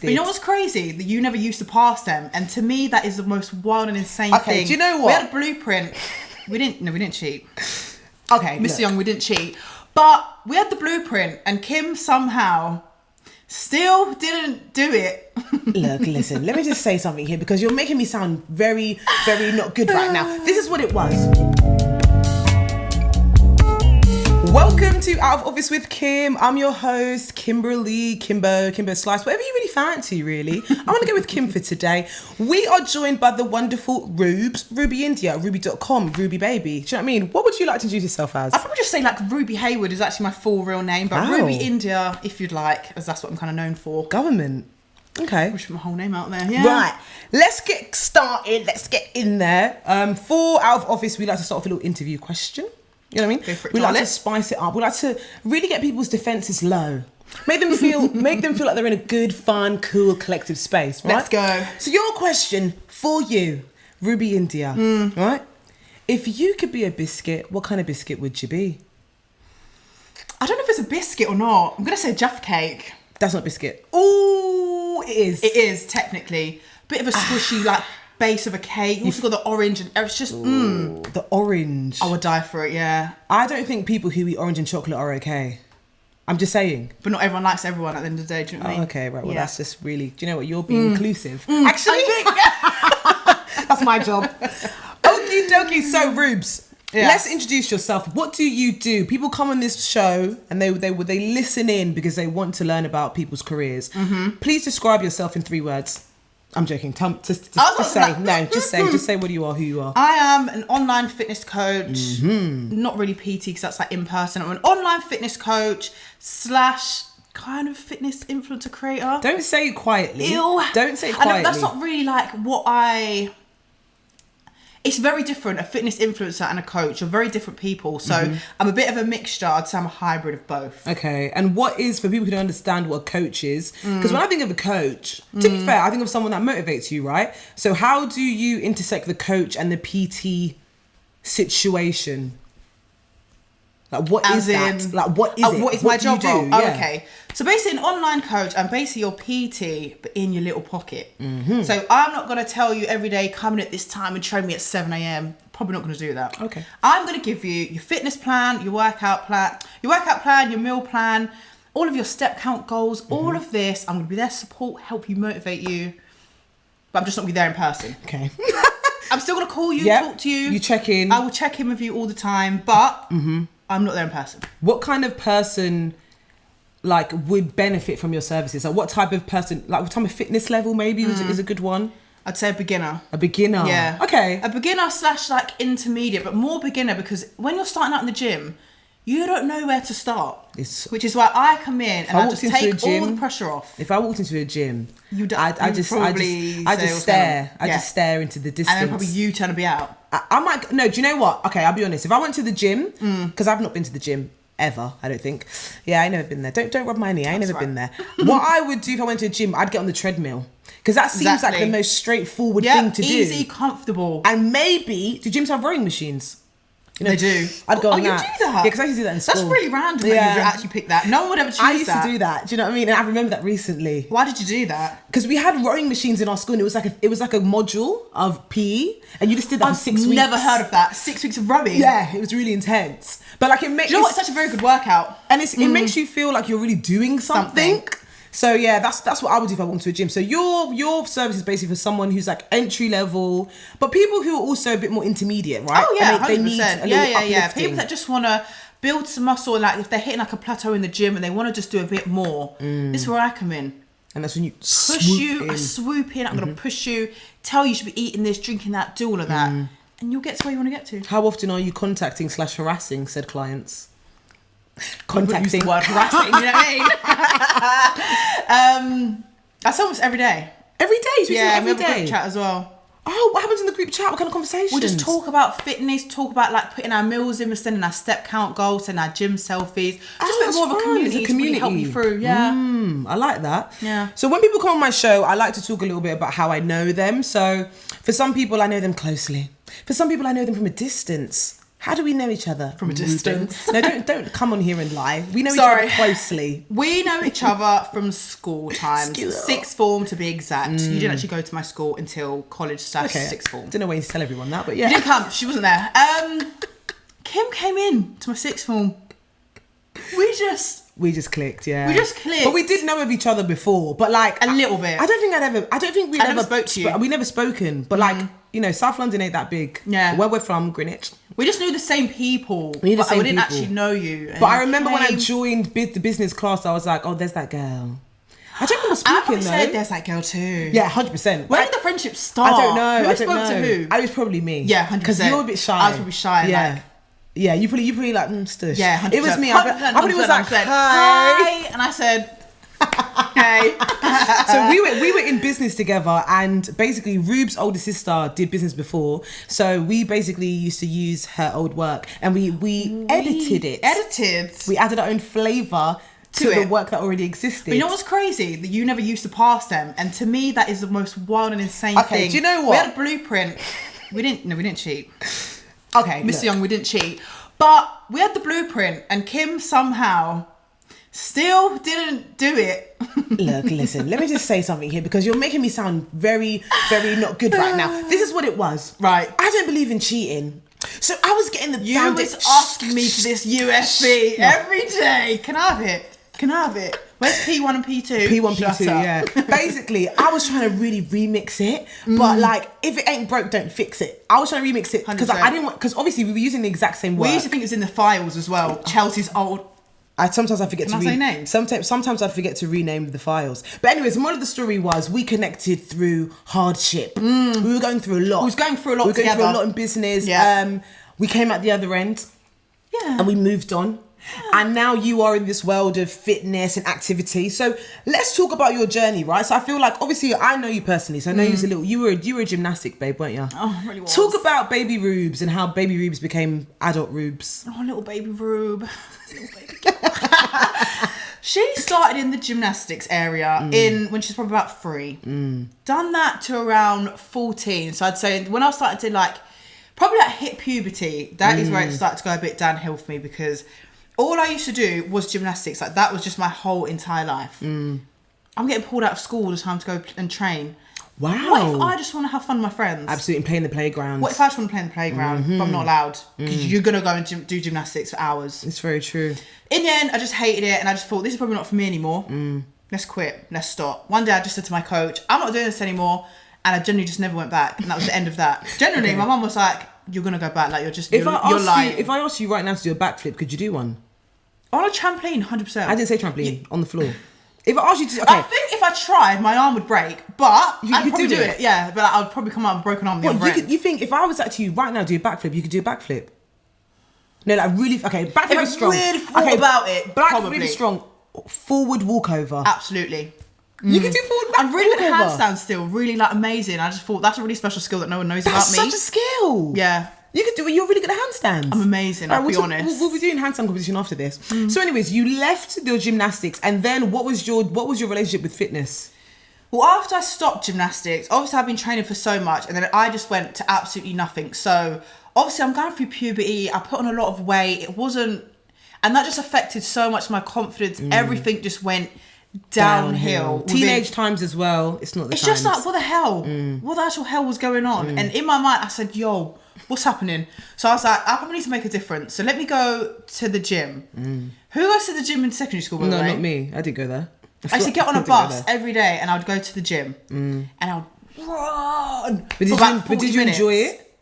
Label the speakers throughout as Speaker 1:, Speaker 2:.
Speaker 1: did.
Speaker 2: But you know what's crazy? That you never used to pass them. And to me, that is the most wild and insane thing.
Speaker 1: Do you know what?
Speaker 2: We had a blueprint. We didn't cheat. Okay, Mr. Young, we didn't cheat. But we had the blueprint and Kim somehow still didn't do it.
Speaker 1: Look, listen, let me just say something here because you're making me sound very, very not good right now. This is what it was. Welcome to Out of Office with Kim. I'm your host, Kimberly, Kimbo Slice, whatever you really fancy, really. I want to go with Kim for today. We are joined by the wonderful Rubes, Ruby India, Ruby.com, Ruby Baby. Do you know what I mean? What would you like to introduce yourself as?
Speaker 2: I'd probably just say like Ruby Haywood is actually my full real name, but
Speaker 1: Wow.
Speaker 2: Ruby India, if you'd like, as that's what I'm kind of known for.
Speaker 1: Government. Okay.
Speaker 2: Push my whole name out there, yeah.
Speaker 1: Right, let's get started. Let's get in there. For Out of Office, we like to start off with a little interview question. You know what I mean?
Speaker 2: Go for it,
Speaker 1: we like to
Speaker 2: darling.
Speaker 1: spice it up. We like to really get people's defences low. Make them feel like they're in a good, fun, cool, collective space. Right?
Speaker 2: Let's go.
Speaker 1: So your question for you, Ruby India, right? If you could be a biscuit, what kind of biscuit would you be?
Speaker 2: I don't know if it's a biscuit or not. I'm going to say Jaffa cake.
Speaker 1: That's not biscuit. Ooh, it is.
Speaker 2: It is, technically. Bit of a squishy, like, base of a cake. You also got the orange, and it's just,
Speaker 1: The orange.
Speaker 2: I would die for it, yeah.
Speaker 1: I don't think people who eat orange and chocolate are okay. I'm just saying.
Speaker 2: But not everyone likes everyone at the end of the day, do you know what I mean?
Speaker 1: Okay, right. Well,
Speaker 2: Yeah.
Speaker 1: that's just really... Do you know what? You're being inclusive. Actually, that's my job. Okie dokie. So, Rubes,
Speaker 2: Yes.
Speaker 1: let's introduce yourself. What do you do? People come on this show and they listen in because they want to learn about people's careers. Please describe yourself in 3 words. I'm joking. Just say what you are, who you are.
Speaker 2: I am an online fitness coach. Not really PT because that's like in person. I'm an online fitness coach / kind of fitness influencer creator.
Speaker 1: Don't say it quietly.
Speaker 2: Ew.
Speaker 1: Don't say it
Speaker 2: I know,
Speaker 1: quietly.
Speaker 2: that's not really like what I... It's very different, a fitness influencer and a coach are very different people. So I'm a bit of a mixture. I'd say I'm a hybrid of both.
Speaker 1: Okay, and what is, for people who don't understand what a coach is, because when I think of a coach, to be fair, I think of someone that motivates you, right? So how do you intersect the coach and the PT situation? Like, what is that? Like, what is it?
Speaker 2: What is
Speaker 1: What
Speaker 2: my
Speaker 1: do you
Speaker 2: job
Speaker 1: do?
Speaker 2: role?
Speaker 1: Yeah.
Speaker 2: Oh, okay. So basically an online coach, I'm basically your PT, but in your little pocket. So I'm not going to tell you every day, come in at this time and train me at 7 a.m. Probably not going to do that.
Speaker 1: Okay.
Speaker 2: I'm going to give you your fitness plan, your workout plan, your meal plan, all of your step count goals, all of this. I'm going to be there to support, help you, motivate you. But I'm just not going to be there in person.
Speaker 1: Okay.
Speaker 2: I'm still going to call you,
Speaker 1: Yep.
Speaker 2: talk to you.
Speaker 1: You check in.
Speaker 2: I will check in with you all the time, but I'm not there in person.
Speaker 1: What kind of person, like, would benefit from your services? Like, what type of person, like, what type of fitness level maybe is a good one?
Speaker 2: I'd say a beginner.
Speaker 1: A beginner.
Speaker 2: Yeah.
Speaker 1: Okay.
Speaker 2: A beginner / like intermediate, but more beginner because when you're starting out in the gym, you don't know where to start. Which is why I come in and I just take all the pressure off.
Speaker 1: If I walked into a gym, I just stare into the distance.
Speaker 2: And then probably you turn to be out.
Speaker 1: I might, no, do you know what? Okay, I'll be honest. If I went to the gym, because I've not been to the gym ever, I don't think. Yeah, I never been there. Don't rub my knee. I ain't never been there. What I would do if I went to a gym, I'd get on the treadmill. Because that seems like the most straightforward thing to do.
Speaker 2: Easy, comfortable.
Speaker 1: And maybe, do gyms have rowing machines? You know,
Speaker 2: they do.
Speaker 1: I'd go on
Speaker 2: you
Speaker 1: that.
Speaker 2: do that?
Speaker 1: Yeah, because I used to do that in school.
Speaker 2: That's really random that you actually pick that. No one would ever choose that.
Speaker 1: I used to do that. Do you know what I mean? And I remember that recently.
Speaker 2: Why did you do that?
Speaker 1: Because we had rowing machines in our school, and it was like a module of PE, and you just did that for 6 weeks.
Speaker 2: I've never heard of that. 6 weeks of rowing.
Speaker 1: Yeah, it was really intense. But like, it makes
Speaker 2: you know what? It's such a very good workout,
Speaker 1: and it makes you feel like you're really doing something. So yeah, that's what I would do if I walked to a gym. So your service is basically for someone who's like entry level, but people who are also a bit more intermediate, right?
Speaker 2: Oh yeah,
Speaker 1: and they
Speaker 2: 100%.
Speaker 1: need a little uplifting.
Speaker 2: People that just want to build some muscle, and like if they're hitting like a plateau in the gym and they want to just do a bit more, this is where I come in.
Speaker 1: And that's when you
Speaker 2: I swoop in. I'm gonna push you, tell you should be eating this, drinking that, do all of that, and you'll get to where you want to get to.
Speaker 1: How often are you contacting / harassing said clients? Contacting.
Speaker 2: The word harassing, you know what I mean? That's almost every day.
Speaker 1: Every day? So
Speaker 2: every day. We have a group chat as well.
Speaker 1: Oh, what happens in the group chat? What kind of conversations?
Speaker 2: We just talk about fitness, talk about like putting our meals in, we're sending our step count goals, sending our gym selfies. Just a bit more of a community. It's a community to really help you through. Yeah.
Speaker 1: I like that.
Speaker 2: Yeah.
Speaker 1: So when people come on my show, I like to talk a little bit about how I know them. So for some people, I know them closely. For some people, I know them from a distance. How do we know each other?
Speaker 2: From a distance.
Speaker 1: No, don't come on here and lie. We know each
Speaker 2: Sorry.
Speaker 1: other closely.
Speaker 2: We know each other from school times.
Speaker 1: School.
Speaker 2: Sixth form to be exact. You didn't actually go to my school until college / sixth form.
Speaker 1: Don't know why you tell everyone that, but yeah.
Speaker 2: You didn't come. She wasn't there. Kim came in to my sixth form. We just
Speaker 1: clicked, yeah.
Speaker 2: We just clicked.
Speaker 1: But we did know of each other before, but like
Speaker 2: a little bit.
Speaker 1: I don't think we
Speaker 2: never spoke to you.
Speaker 1: We never spoken, but like, you know, South London ain't that big.
Speaker 2: Yeah.
Speaker 1: Where we're from, Greenwich.
Speaker 2: We just knew the same people.
Speaker 1: We
Speaker 2: didn't actually know you.
Speaker 1: But I remember when I joined the business class, I was like, oh, there's that girl. I don't remember speaking though.
Speaker 2: Said there's that girl too.
Speaker 1: Yeah, 100%.
Speaker 2: Where did the friendship start?
Speaker 1: I don't know.
Speaker 2: Who spoke to who?
Speaker 1: It was probably me.
Speaker 2: Yeah, 100%.
Speaker 1: Because you're a bit shy.
Speaker 2: I was probably shy.
Speaker 1: Yeah.
Speaker 2: Like,
Speaker 1: yeah, you probably like, stush.
Speaker 2: Yeah, 100%.
Speaker 1: It was me. I probably was like,
Speaker 2: said,
Speaker 1: hi.
Speaker 2: and I said, hey.
Speaker 1: So we were in business together, and basically Rube's older sister did business before, so we basically used to use her old work, and we edited it. We added our own flavour to the work that already existed.
Speaker 2: But you know what's crazy? That you never used to pass them, and to me that is the most wild and insane thing.
Speaker 1: Do you know what?
Speaker 2: We had a blueprint. We didn't cheat.
Speaker 1: Okay,
Speaker 2: Mr. Young, we didn't cheat, but we had the blueprint, and Kim somehow still didn't do it.
Speaker 1: Look, listen, let me just say something here, because you're making me sound very, very not good right now. This is what it was.
Speaker 2: Right.
Speaker 1: I don't believe in cheating. So I was getting the...
Speaker 2: You was asking me for this USB every day. Can I have it? Where's P1 and P2?
Speaker 1: P1, P2, yeah. Basically, I was trying to really remix it, but like, if it ain't broke, don't fix it. I was trying to remix it because I didn't want... Because obviously we were using the exact same work.
Speaker 2: We used to think it was in the files as well. Chelsea's old...
Speaker 1: Sometimes I forget to
Speaker 2: say names.
Speaker 1: Sometimes I forget to rename the files. But anyways, the moral of the story was we connected through hardship. We were going through a lot.
Speaker 2: We was going through a lot
Speaker 1: together.
Speaker 2: through
Speaker 1: a lot in business.
Speaker 2: Yeah.
Speaker 1: We came out the other end.
Speaker 2: Yeah.
Speaker 1: And we moved on. Yeah. And now you are in this world of fitness and activity. So let's talk about your journey, right? So I feel like, obviously, I know you personally. So I know you were a gymnastic babe, weren't you?
Speaker 2: Oh, I really was.
Speaker 1: Talk about baby Rubes and how baby Rubes became adult Rubes.
Speaker 2: Oh, little baby Rube. She started in the gymnastics area when she's probably about 3. Done that to around 14. So I'd say when I started to probably hit puberty, that is where it started to go a bit downhill for me, because all I used to do was gymnastics. Like, that was just my whole entire life. I'm getting pulled out of school all the time to go and train.
Speaker 1: Wow.
Speaker 2: What if I just want to have fun with my friends?
Speaker 1: Absolutely, and play in the playground.
Speaker 2: What if I just want to play in the playground, but I'm not allowed? Because you're going to go and do gymnastics for hours.
Speaker 1: It's very true.
Speaker 2: In the end, I just hated it, and I just thought, this is probably not for me anymore. Let's quit. Let's stop. One day I just said to my coach, I'm not doing this anymore. And I generally just never went back. And that was the end of that. Generally, my mum was like, you're going to go back. Like, you're lying.
Speaker 1: If I asked you right now to do a backflip, could you do one?
Speaker 2: On a trampoline, 100%.
Speaker 1: I didn't say trampoline, on the floor. If I asked you to...
Speaker 2: Okay. I think if I tried, my arm would break, but I'd probably do it. Yeah, but I would probably come out with a broken arm.
Speaker 1: You think if I was to you right now do a backflip, you could do a backflip? No, like really... Okay, backflip is strong.
Speaker 2: If I really thought about it,
Speaker 1: backflip is strong. Forward walkover.
Speaker 2: Absolutely.
Speaker 1: You can do forward
Speaker 2: I'm really good at
Speaker 1: walkover.
Speaker 2: handstands still, really amazing. I just thought that's a really special skill that no one knows about me.
Speaker 1: That's such a skill.
Speaker 2: Yeah.
Speaker 1: You could do it. You're really good at handstands.
Speaker 2: I'm amazing, I'll be honest.
Speaker 1: We'll be doing handstand competition after this. So anyways, you left your gymnastics, and then what was your relationship with fitness?
Speaker 2: Well, after I stopped gymnastics, obviously I've been training for so much, and then I just went to absolutely nothing. So obviously I'm going through puberty. I put on a lot of weight. And that just affected so much my confidence. Everything just went downhill.
Speaker 1: Teenage times as well. It's not the
Speaker 2: It's
Speaker 1: times.
Speaker 2: just like, what the hell? What the actual hell was going on? And in my mind, I said, yo, what's happening? So I was like, I probably need to make a difference. So let me go to the gym. Who goes to the gym in secondary school, by the way?
Speaker 1: No, not me. I didn't go there.
Speaker 2: I used to get on a bus every day, and I would go to the gym. And I would run.
Speaker 1: But did you enjoy it?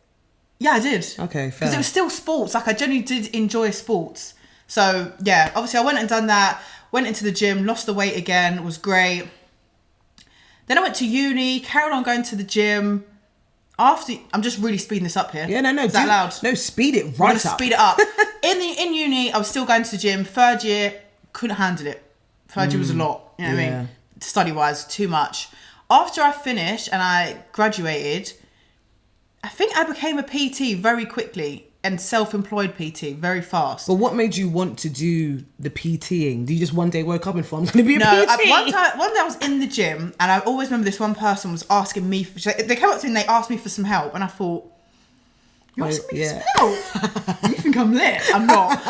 Speaker 2: Yeah, I did.
Speaker 1: Okay, fair.
Speaker 2: Because it was still sports. Like, I genuinely did enjoy sports. So, yeah, obviously I went and done that. Went into the gym, lost the weight again. It was great. Then I went to uni, carried on going to the gym. I'm just really speeding this up here.
Speaker 1: Yeah, no.
Speaker 2: Is that loud?
Speaker 1: No, speed it right up.
Speaker 2: Speed it up. In uni, I was still going to the gym. 3rd year, couldn't handle it. 3rd year was a lot. You know what I mean? Study-wise, too much. After I finished and I graduated, I think I became a PT very quickly. And self-employed PT very fast.
Speaker 1: But what made you want to do the PTing? Do you just one day woke up and thought, I'm going to be a PT?
Speaker 2: One day I was in the gym, and I always remember this one person was asking me. They came up to me and they asked me for some help, and I thought, You're asking me for help? You think I'm lit? I'm not.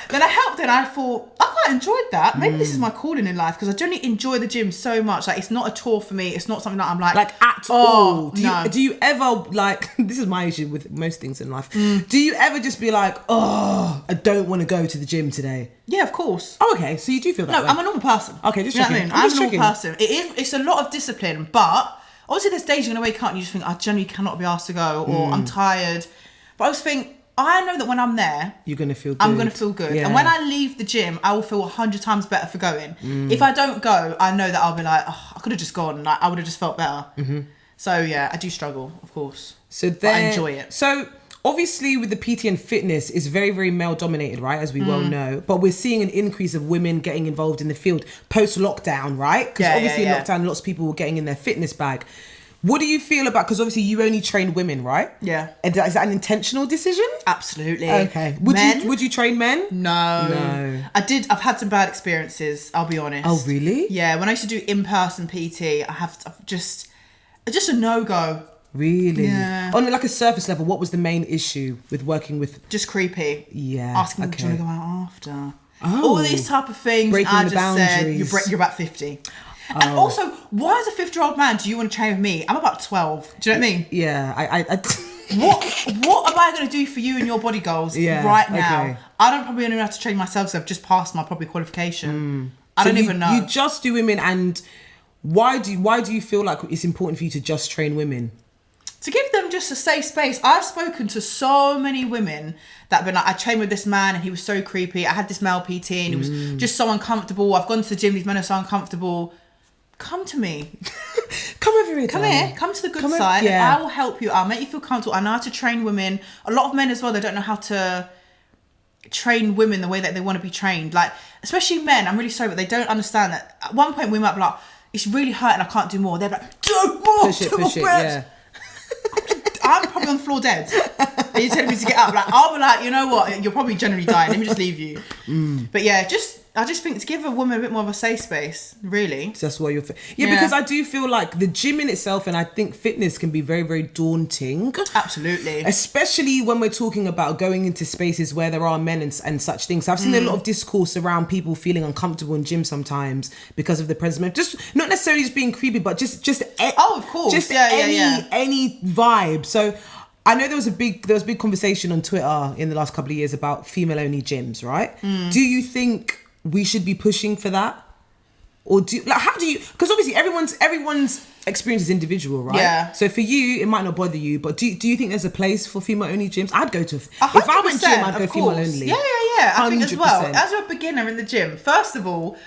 Speaker 2: Then I helped and I thought, I quite enjoyed that. Maybe this is my calling in life because I generally enjoy the gym so much. Like, it's not a chore for me. It's not something that I'm like
Speaker 1: at all.
Speaker 2: No.
Speaker 1: Do you ever, like, this is my issue with most things in life. Do you ever just be like, oh, I don't want to go to the gym today?
Speaker 2: Yeah, of course.
Speaker 1: Oh, okay. So you do feel that way?
Speaker 2: No, I'm a normal person.
Speaker 1: Okay, just
Speaker 2: you know
Speaker 1: checking.
Speaker 2: what I mean? I'm a normal person. It's a lot of discipline, but obviously there's days you're going to wake up and you just think, I generally cannot be asked to go, or I'm tired. But I just think, I know that when I'm there,
Speaker 1: you're going to feel good.
Speaker 2: I'm going to feel good.
Speaker 1: Yeah.
Speaker 2: And when I leave the gym, I will feel 100 times better for going. If I don't go, I know that I'll be like, oh, I could have just gone. Like, I would have just felt better. So yeah, I do struggle, of course. But I enjoy it.
Speaker 1: So obviously with the PT and fitness, it's very, very male dominated, right? As we well know. But we're seeing an increase of women getting involved in the field post-lockdown, right? Because obviously in lockdown, lots of people were getting in their fitness bag. What do you feel about, because obviously you only train women, right?
Speaker 2: Yeah.
Speaker 1: And is that an intentional decision?
Speaker 2: Absolutely.
Speaker 1: Okay. Would you train men?
Speaker 2: No. I've had some bad experiences, I'll be honest.
Speaker 1: Oh, really?
Speaker 2: Yeah, when I used to do in-person PT, I've just a no-go.
Speaker 1: Really?
Speaker 2: Yeah.
Speaker 1: On like a surface level, what was the main issue with working with?
Speaker 2: Just creepy.
Speaker 1: Yeah.
Speaker 2: Asking them, do you want to go out after?
Speaker 1: Oh.
Speaker 2: All these type of things.
Speaker 1: Breaking
Speaker 2: I
Speaker 1: the
Speaker 2: just
Speaker 1: boundaries.
Speaker 2: said, you're about 50. And also, why as a 50-year-old man do you want to train with me? I'm about 12. Do you know what I mean?
Speaker 1: Yeah. I
Speaker 2: What am I going to do for you and your body goals right now?
Speaker 1: Okay.
Speaker 2: I don't probably know how to train myself, so I've just passed my probably qualification. I don't even know.
Speaker 1: You just do women, and why do you feel like it's important for you to just train women?
Speaker 2: To give them just a safe space. I've spoken to so many women that have been like, I trained with this man and he was so creepy. I had this male PT and he was just so uncomfortable. I've gone to the gym, these men are so uncomfortable. Come to me.
Speaker 1: Come over here.
Speaker 2: Come here. Come to the good side. And I will help you. I'll make you feel comfortable. I know how to train women. A lot of men as well, they don't know how to train women the way that they want to be trained. Like, especially men, I'm really sorry, but they don't understand that. At one point, we might be like, it's really hurting, I can't do more. They're like, do more.
Speaker 1: Push it, yeah.
Speaker 2: I'm probably on the floor dead. And you're telling me to get up. Like, I'll be like, you know what? You're probably generally dying. Let me just leave you. But yeah, I just think to give a woman a bit more of a safe space, really.
Speaker 1: That's why you're because I do feel like the gym in itself, and I think fitness can be very, very daunting.
Speaker 2: Absolutely.
Speaker 1: Especially when we're talking about going into spaces where there are men and such things. So I've seen a lot of discourse around people feeling uncomfortable in gym sometimes because of the presence of, just not necessarily just being creepy, but just
Speaker 2: of course.
Speaker 1: Just any vibe. So I know there was a big conversation on Twitter in the last couple of years about female only gyms, right? Do you think we should be pushing for that? Or how do you, because obviously everyone's experience is individual, right?
Speaker 2: Yeah.
Speaker 1: So for you, it might not bother you, but do you think there's a place for female only gyms? I'd go to, if
Speaker 2: 100%,
Speaker 1: I went gym, I'd go female only.
Speaker 2: Yeah. I think as well,
Speaker 1: 100%.
Speaker 2: as a beginner in the gym, first of all,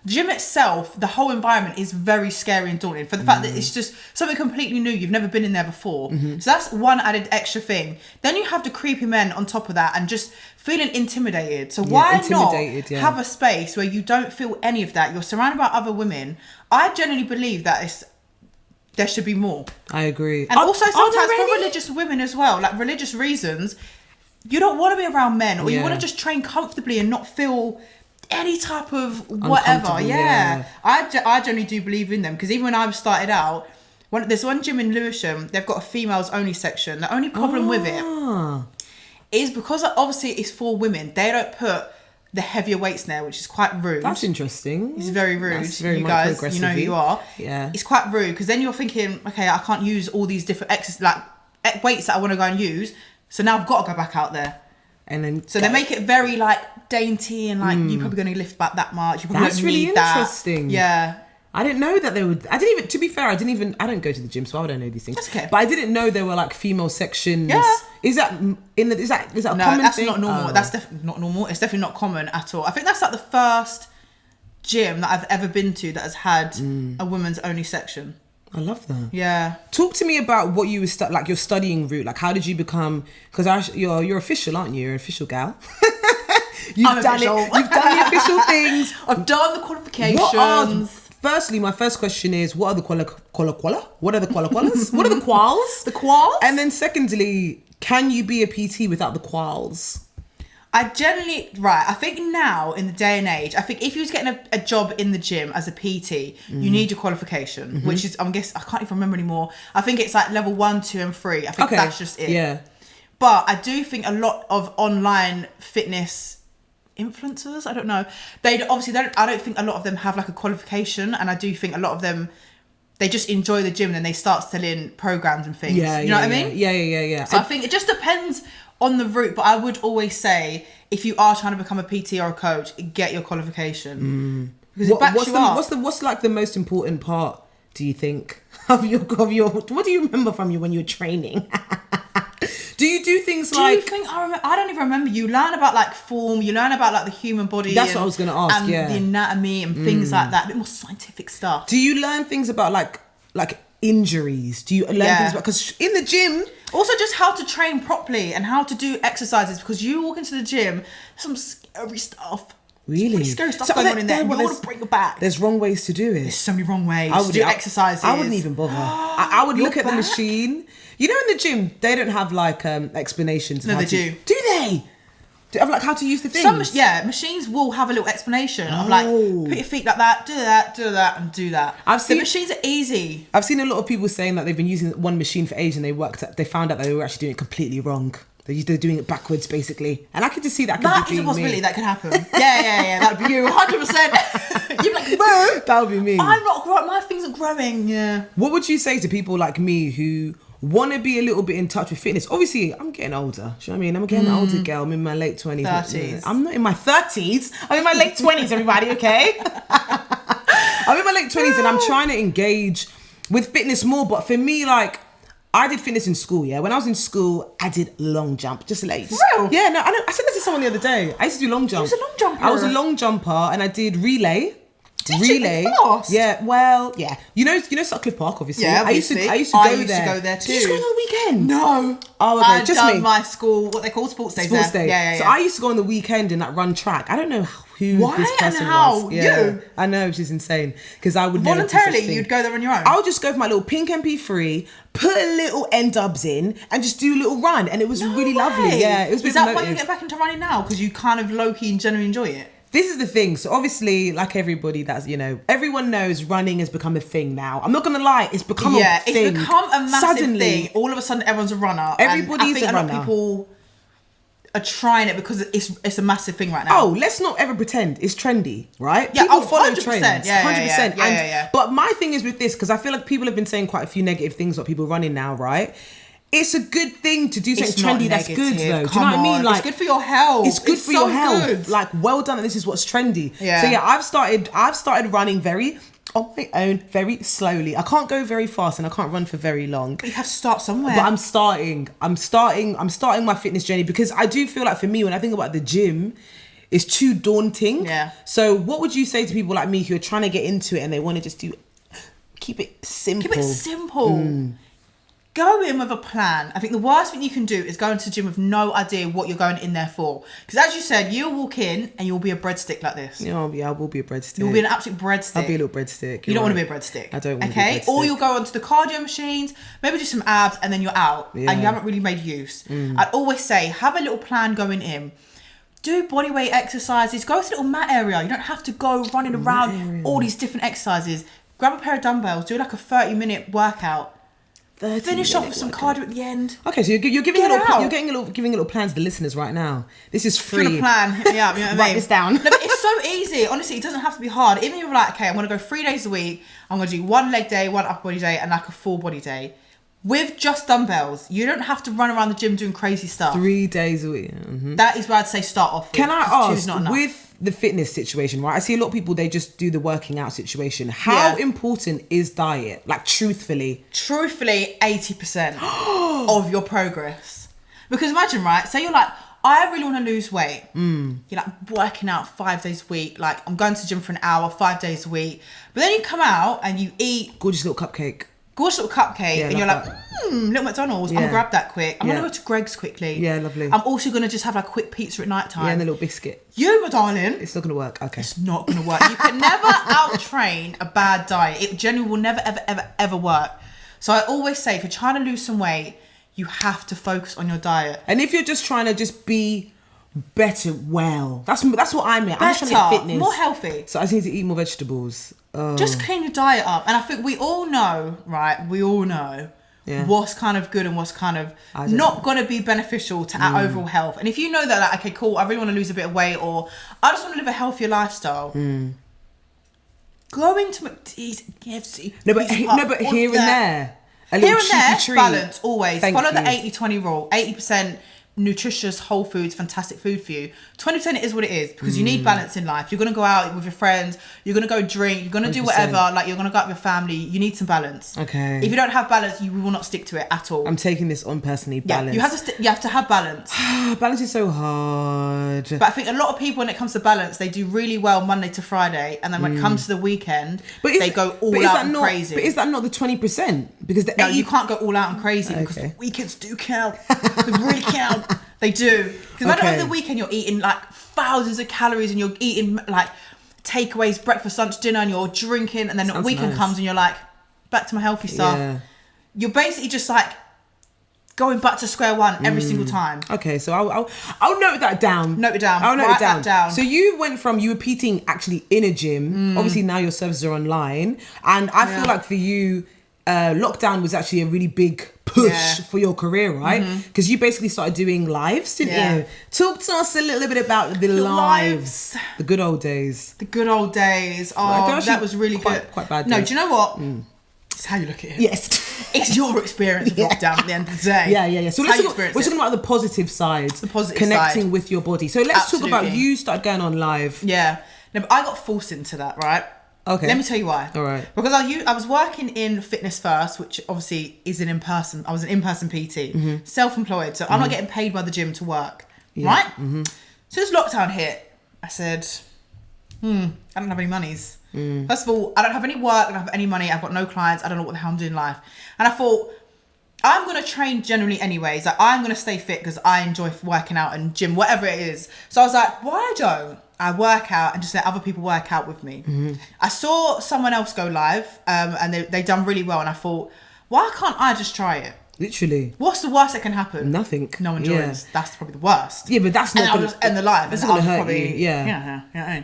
Speaker 2: gym itself, the whole environment is very scary and daunting for the fact that it's just something completely new. You've never been in there before. So that's one added extra thing. Then you have the creepy men on top of that and just feeling intimidated. So why not have a space where you don't feel any of that? You're surrounded by other women. I genuinely believe that there should be more.
Speaker 1: I agree.
Speaker 2: And also sometimes for religious women as well, like religious reasons, you don't want to be around men, or you want to just train comfortably and not feel any type of whatever. Yeah. I generally do believe in them, because even when I started out, there's one gym in Lewisham, they've got a females only section. The only problem with it is because obviously it's for women, they don't put the heavier weights there, which is quite rude.
Speaker 1: That's interesting.
Speaker 2: It's very rude.
Speaker 1: That's very
Speaker 2: you guys, you know who you are.
Speaker 1: Yeah.
Speaker 2: It's quite rude, because then you're thinking, okay, I can't use all these different weights that I want to go and use, so now I've got to go back out there.
Speaker 1: And then
Speaker 2: they make it very like dainty and like you're probably going to lift back that much. You probably
Speaker 1: That's
Speaker 2: don't
Speaker 1: really
Speaker 2: need that.
Speaker 1: interesting.
Speaker 2: Yeah.
Speaker 1: I didn't know that they would. To be fair, I don't go to the gym, so I don't know these things.
Speaker 2: That's okay.
Speaker 1: But I didn't know there were like female sections.
Speaker 2: Yeah.
Speaker 1: Is that a common thing?
Speaker 2: No, that's not normal. That's definitely not normal. It's definitely not common at all. I think that's like the first gym that I've ever been to that has had a women's only section.
Speaker 1: I love that.
Speaker 2: Yeah.
Speaker 1: Talk to me about what you were like your studying route. Like, how did you become? Because you're official, aren't you? You're an official gal. You've done the official things.
Speaker 2: I've done the qualifications.
Speaker 1: Firstly, my first question is, what are the quala? What are the qualas? What are the quals?
Speaker 2: The quals?
Speaker 1: And then secondly, can you be a PT without the quals?
Speaker 2: I think now in the day and age, I think if you was getting a job in the gym as a PT, you need your qualification, which is, I can't even remember anymore. I think it's like level 1, 2 and 3. I think that's just it.
Speaker 1: Yeah.
Speaker 2: But I do think a lot of online fitness influencers, I don't know, I don't think a lot of them have like a qualification, and I do think a lot of them, they just enjoy the gym and then they start selling programs and things.
Speaker 1: Yeah,
Speaker 2: you know what I mean?
Speaker 1: Yeah.
Speaker 2: So I think it just depends on the route, but I would always say if you are trying to become a PT or a coach, get your qualification. Because
Speaker 1: what's like the most important part, do you think, of your what do you remember from you when you were training? Do you do things like...
Speaker 2: Do you think I don't even remember. You learn about like form, you learn about like the human body.
Speaker 1: That's what I was going to ask,
Speaker 2: and the anatomy and things like that. A bit more scientific stuff.
Speaker 1: Do you learn things about like injuries? Do you learn things about... Because in the gym...
Speaker 2: Also just how to train properly and how to do exercises, because you walk into the gym, some scary stuff.
Speaker 1: Really?
Speaker 2: Some scary stuff going on in there. You want to break your back.
Speaker 1: There's wrong ways to do it.
Speaker 2: There's so many wrong ways to do exercises.
Speaker 1: I wouldn't even bother. I would look at the machine. You know, in the gym, they don't have like explanations.
Speaker 2: No, they do.
Speaker 1: Do they? Do you have like how to use the things?
Speaker 2: Machines will have a little explanation of like, put your feet like that, do that, and do that. The machines are easy.
Speaker 1: I've seen a lot of people saying that they've been using one machine for ages and they found out that they were actually doing it completely wrong. They're doing it backwards, basically. And I could just see that.
Speaker 2: That is a possibility that could happen. Yeah. That'd be you, 100%. You'd be like, bro.
Speaker 1: That would be me.
Speaker 2: I'm not growing. My things are growing. Yeah.
Speaker 1: What would you say to people like me who want to be a little bit in touch with fitness? Obviously, I'm getting older. Do you know what I mean? I'm getting an older girl. I'm in my late 20s.
Speaker 2: 30s.
Speaker 1: I'm not in my 30s. I'm in my late 20s, everybody, okay? I'm in my late 20s and I'm trying to engage with fitness more. But for me, like, I did fitness in school, yeah. When I was in school, I did long jump, just like...
Speaker 2: For real?
Speaker 1: Yeah, no, I said that to someone the other day. I used to do long jump.
Speaker 2: You was a long jumper?
Speaker 1: I was a long jumper and I did relay.
Speaker 2: Did you? Fast?
Speaker 1: Yeah, well, yeah. You know Sutcliffe Park, obviously.
Speaker 2: Yeah, obviously.
Speaker 1: I used to go there
Speaker 2: too.
Speaker 1: Did you go on the weekend?
Speaker 2: No.
Speaker 1: Oh, okay.
Speaker 2: I've
Speaker 1: Just
Speaker 2: done
Speaker 1: me.
Speaker 2: my school, what they call sports days.
Speaker 1: Sports day.
Speaker 2: Yeah.
Speaker 1: So I used to go on the weekend and like run track. I don't know who
Speaker 2: Why
Speaker 1: this person
Speaker 2: and how?
Speaker 1: was. Yeah,
Speaker 2: You?
Speaker 1: I know, which is insane. Because I would
Speaker 2: voluntarily, you'd go there on your own.
Speaker 1: I would just go for my little pink MP3, put a little N-dubs in, and just do a little run, and it was really lovely. Yeah, it was.
Speaker 2: Is that why you get back into running now? Because you kind of low key and genuinely enjoy it.
Speaker 1: This is the thing. So obviously, like everybody, that's, you know, everyone knows running has become a thing now. I'm not gonna lie, it's become a thing.
Speaker 2: It's become a massive thing. All of a sudden, everyone's a runner.
Speaker 1: Everybody's a runner.
Speaker 2: I think a lot of people are trying it because it's a massive thing right now.
Speaker 1: Oh, let's not ever pretend it's trendy, right?
Speaker 2: Yeah,
Speaker 1: people follow
Speaker 2: 100%.
Speaker 1: trends,
Speaker 2: Yeah,
Speaker 1: 100%.
Speaker 2: Yeah.
Speaker 1: But my thing is with this, because I feel like people have been saying quite a few negative things about people running now, right? It's a good thing to do something trendy that's good, though. Do you know what I mean? Like,
Speaker 2: it's good for your health.
Speaker 1: It's good for your health.
Speaker 2: Good.
Speaker 1: Like, well done. And this is what's trendy.
Speaker 2: Yeah.
Speaker 1: So yeah, I've started running on my own, very slowly. I can't go very fast and I can't run for very long.
Speaker 2: But you have to start somewhere.
Speaker 1: But I'm starting my fitness journey, because I do feel like, for me, when I think about the gym, it's too daunting.
Speaker 2: Yeah.
Speaker 1: So what would you say to people like me who are trying to get into it and they want to just keep it simple?
Speaker 2: Keep it simple. Go in with a plan. I think the worst thing you can do is go into the gym with no idea what you're going in there for. Because as you said, you'll walk in and you'll be a breadstick like this.
Speaker 1: Yeah, I will be a breadstick.
Speaker 2: You'll be an absolute breadstick.
Speaker 1: I'll be a little breadstick.
Speaker 2: You don't want to be a breadstick.
Speaker 1: I don't want to be a breadstick.
Speaker 2: Or you'll go onto the cardio machines, maybe do some abs, and then you're out.
Speaker 1: Yeah.
Speaker 2: And you haven't really made use. I'd always say, have a little plan going in. Do bodyweight exercises. Go to the little mat area. You don't have to go running around all these different exercises. Grab a pair of dumbbells. Do like a 30-minute workout. Finish off with some cardio at the end.
Speaker 1: Okay, so you're giving a little plan to the listeners right now. This is free.
Speaker 2: If you want a plan, hit me up. You know what I mean?
Speaker 1: Write this down.
Speaker 2: No, but it's so easy. Honestly, it doesn't have to be hard. Even if you're like, okay, I'm going to go 3 days a week. I'm going to do 1 leg day, 1 upper body day, and like a full body day. With just dumbbells. You don't have to run around the gym doing crazy stuff.
Speaker 1: 3 days a week. Mm-hmm.
Speaker 2: That is where I'd say start off with.
Speaker 1: Can I ask, with the fitness situation, right? I see a lot of people, they just do the working out situation. How important is diet? Like, truthfully.
Speaker 2: Truthfully, 80% of your progress. Because imagine, right? Say you're like, I really want to lose weight. You're like working out 5 days a week. Like, I'm going to the gym for an hour, 5 days a week. But then you come out and you eat...
Speaker 1: Gorgeous little cupcake.
Speaker 2: And you're like, little McDonald's. I'm going to grab that quick. I'm going to go to Greg's quickly.
Speaker 1: Yeah, lovely.
Speaker 2: I'm also going to just have like quick pizza at night time.
Speaker 1: Yeah, and a little biscuit.
Speaker 2: You, my darling.
Speaker 1: It's not going to work. Okay.
Speaker 2: It's not going to work. You can never out-train a bad diet. It genuinely will never, ever, ever, ever work. So I always say, if you're trying to lose some weight, you have to focus on your diet.
Speaker 1: And if you're just trying to just be better, that's what I mean. I'm just trying to get fitness.
Speaker 2: More healthy.
Speaker 1: So I just need to eat more vegetables.
Speaker 2: Just clean your diet up. And I think we all know, right? We all know what's kind of good and what's kind of not going to be beneficial to our overall health. And if you know that, like, okay, cool, I really want to lose a bit of weight, or I just want to live a healthier lifestyle, going to McD's, KFC.
Speaker 1: No, but here and there.
Speaker 2: Here and there, treat. Balance, always.
Speaker 1: Thank
Speaker 2: Follow
Speaker 1: you.
Speaker 2: the 80-20 rule. 80% nutritious, whole foods, fantastic food for you. 20% it is what it is, because you need balance in life. You're going to go out with your friends, you're going to go drink, you're going to do whatever, like you're going to go out with your family. You need some balance.
Speaker 1: Okay.
Speaker 2: If you don't have balance, you will not stick to it at all.
Speaker 1: I'm taking this on personally, balance.
Speaker 2: Yeah, you have to have balance.
Speaker 1: Balance is so hard.
Speaker 2: But I think a lot of people, when it comes to balance, they do really well Monday to Friday, and then when it comes to the weekend, they go all out and crazy.
Speaker 1: But is that not the 20%? Because the 80...
Speaker 2: you can't go all out and crazy, because the weekends do count. They really count. They do. Because imagine over the weekend you're eating like thousands of calories, and you're eating like takeaways, breakfast, lunch, dinner, and you're drinking, and then the weekend comes and you're like, back to my healthy stuff. Yeah. You're basically just like going back to square one every single time.
Speaker 1: Okay, so I'll note that down.
Speaker 2: Note it down.
Speaker 1: I'll note
Speaker 2: Write
Speaker 1: it down.
Speaker 2: that down.
Speaker 1: So you went from, you were competing actually in a gym. Obviously now your services are online. And I feel like for you, lockdown was actually a really big push for your career, right? Because you basically started doing lives, didn't you? Talk to us a little bit about the lives. The good old days.
Speaker 2: The good old days. Oh, that was really good.
Speaker 1: Quite bad days.
Speaker 2: No, do you know what? It's how you look at it.
Speaker 1: Yes.
Speaker 2: It's your experience of lockdown at the end of the day.
Speaker 1: Yeah. So we're talking about the positive side.
Speaker 2: The positive
Speaker 1: connecting
Speaker 2: side.
Speaker 1: with your body. So let's talk about you started going on live.
Speaker 2: Yeah. No, but I got forced into that, right?
Speaker 1: Okay.
Speaker 2: Let me tell you why.
Speaker 1: All right.
Speaker 2: Because I was working in Fitness First, which obviously is an in-person. I was an in-person PT, self-employed, so I'm not getting paid by the gym to work, right? So this lockdown hit, I said, I don't have any monies. First of all, I don't have any work, I don't have any money, I've got no clients, I don't know what the hell I'm doing in life. And I thought, I'm going to train generally anyways. Like, I'm going to stay fit because I enjoy working out and gym, whatever it is. So I was like, why don't I work out and just let other people work out with me? I saw someone else go live and they done really well. And I thought, why can't I just try it?
Speaker 1: Literally.
Speaker 2: What's the worst that can happen?
Speaker 1: Nothing.
Speaker 2: No one joins. That's probably the worst.
Speaker 1: Yeah, but that's not
Speaker 2: going to... I'll just end the live.
Speaker 1: That's going to hurt you.
Speaker 2: Yeah.
Speaker 1: Yeah.